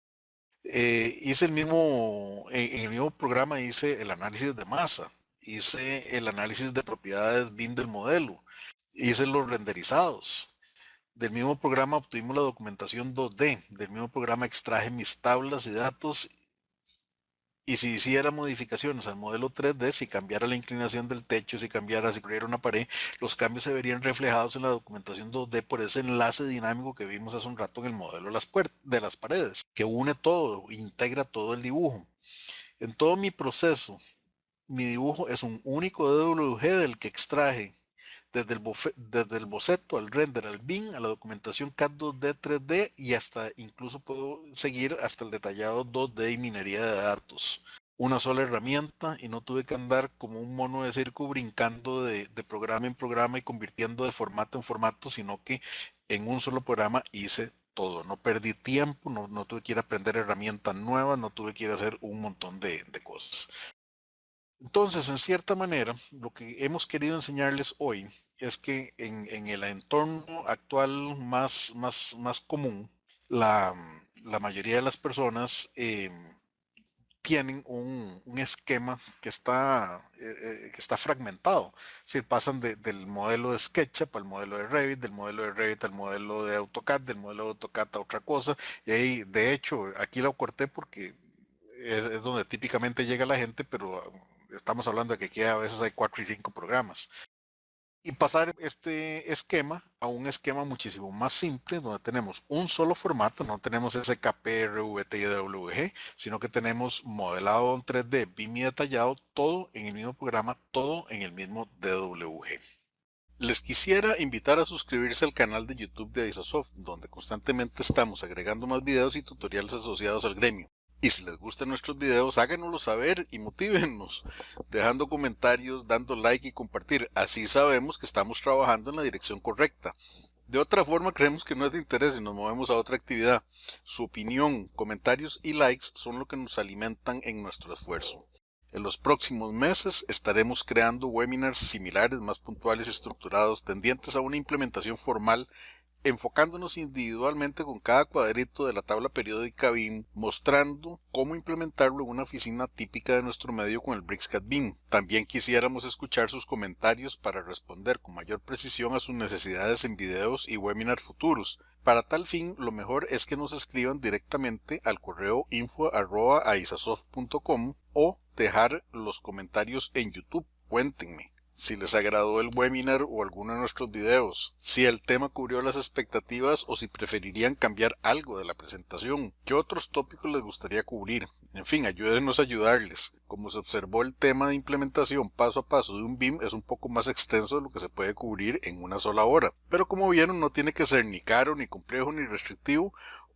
Hice en el mismo programa hice el análisis de masa, hice el análisis de propiedades BIM del modelo, hice los renderizados. Del mismo programa obtuvimos la documentación 2D, del mismo programa extraje mis tablas y datos. Y si hiciera modificaciones al modelo 3D, si cambiara la inclinación del techo, si corriera una pared, los cambios se verían reflejados en la documentación 2D por ese enlace dinámico que vimos hace un rato en el modelo de las paredes, que une todo, integra todo el dibujo. En todo mi proceso, mi dibujo es un único DWG del que extraje desde el boceto al render, al BIM, a la documentación CAD 2D, 3D y hasta incluso puedo seguir hasta el detallado 2D y minería de datos. Una sola herramienta y no tuve que andar como un mono de circo brincando de programa en programa y convirtiendo de formato en formato, sino que en un solo programa hice todo. No perdí tiempo, no tuve que ir a aprender herramientas nuevas, no tuve que ir a hacer un montón de cosas. Entonces, en cierta manera, lo que hemos querido enseñarles hoy es que en el entorno actual más común, la, la mayoría de las personas tienen un esquema que está fragmentado. Es decir, pasan del modelo de SketchUp al modelo de Revit, del modelo de Revit al modelo de AutoCAD, del modelo de AutoCAD a otra cosa. Y ahí, de hecho, aquí lo corté porque es donde típicamente llega la gente, pero estamos hablando de que aquí a veces hay 4 y 5 programas. Y pasar este esquema a un esquema muchísimo más simple, donde tenemos un solo formato, no tenemos SKP, RVT y DWG, sino que tenemos modelado en 3D, BIM y detallado, todo en el mismo programa, todo en el mismo DWG. Les quisiera invitar a suscribirse al canal de YouTube de Isasoft, donde constantemente estamos agregando más videos y tutoriales asociados al gremio. Y si les gustan nuestros videos, háganoslo saber y motívennos, dejando comentarios, dando like y compartir. Así sabemos que estamos trabajando en la dirección correcta. De otra forma, creemos que no es de interés y nos movemos a otra actividad. Su opinión, comentarios y likes son lo que nos alimentan en nuestro esfuerzo. En los próximos meses estaremos creando webinars similares, más puntuales y estructurados, tendientes a una implementación formal, enfocándonos individualmente con cada cuadrito de la tabla periódica BIM, mostrando cómo implementarlo en una oficina típica de nuestro medio con el Bricscat BIM. También quisiéramos escuchar sus comentarios para responder con mayor precisión a sus necesidades en videos y webinars futuros. Para tal fin, lo mejor es que nos escriban directamente al correo info@aisasoft.com o dejar los comentarios en YouTube. Cuéntenme. si les agradó el webinar o alguno de nuestros videos, si el tema cubrió las expectativas o si preferirían cambiar algo de la presentación, qué otros tópicos les gustaría cubrir. En fin, ayúdenos a ayudarles. Como se observó, el tema de implementación paso a paso de un BIM es un poco más extenso de lo que se puede cubrir en una sola hora, pero como vieron no tiene que ser ni caro, ni complejo, ni restrictivo.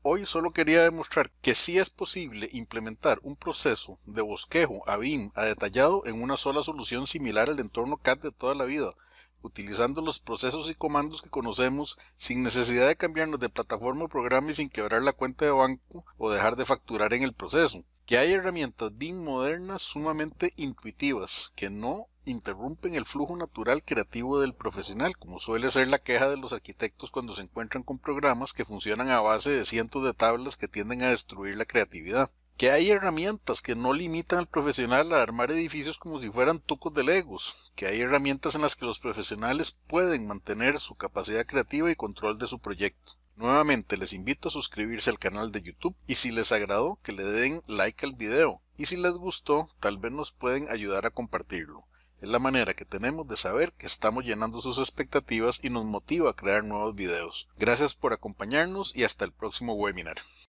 Hoy solo quería demostrar que sí es posible implementar un proceso de bosquejo a BIM a detallado en una sola solución similar al entorno CAD de toda la vida, utilizando los procesos y comandos que conocemos sin necesidad de cambiarnos de plataforma o programa y sin quebrar la cuenta de banco o dejar de facturar en el proceso. Que hay herramientas BIM modernas sumamente intuitivas que no interrumpen el flujo natural creativo del profesional, como suele ser la queja de los arquitectos cuando se encuentran con programas que funcionan a base de cientos de tablas que tienden a destruir la creatividad. Que hay herramientas que no limitan al profesional a armar edificios como si fueran tucos de legos, que hay herramientas en las que los profesionales pueden mantener su capacidad creativa y control de su proyecto. Nuevamente les invito a suscribirse al canal de YouTube y si les agradó que le den like al video y si les gustó tal vez nos pueden ayudar a compartirlo. Es la manera que tenemos de saber que estamos llenando sus expectativas y nos motiva a crear nuevos videos. Gracias por acompañarnos y hasta el próximo webinar.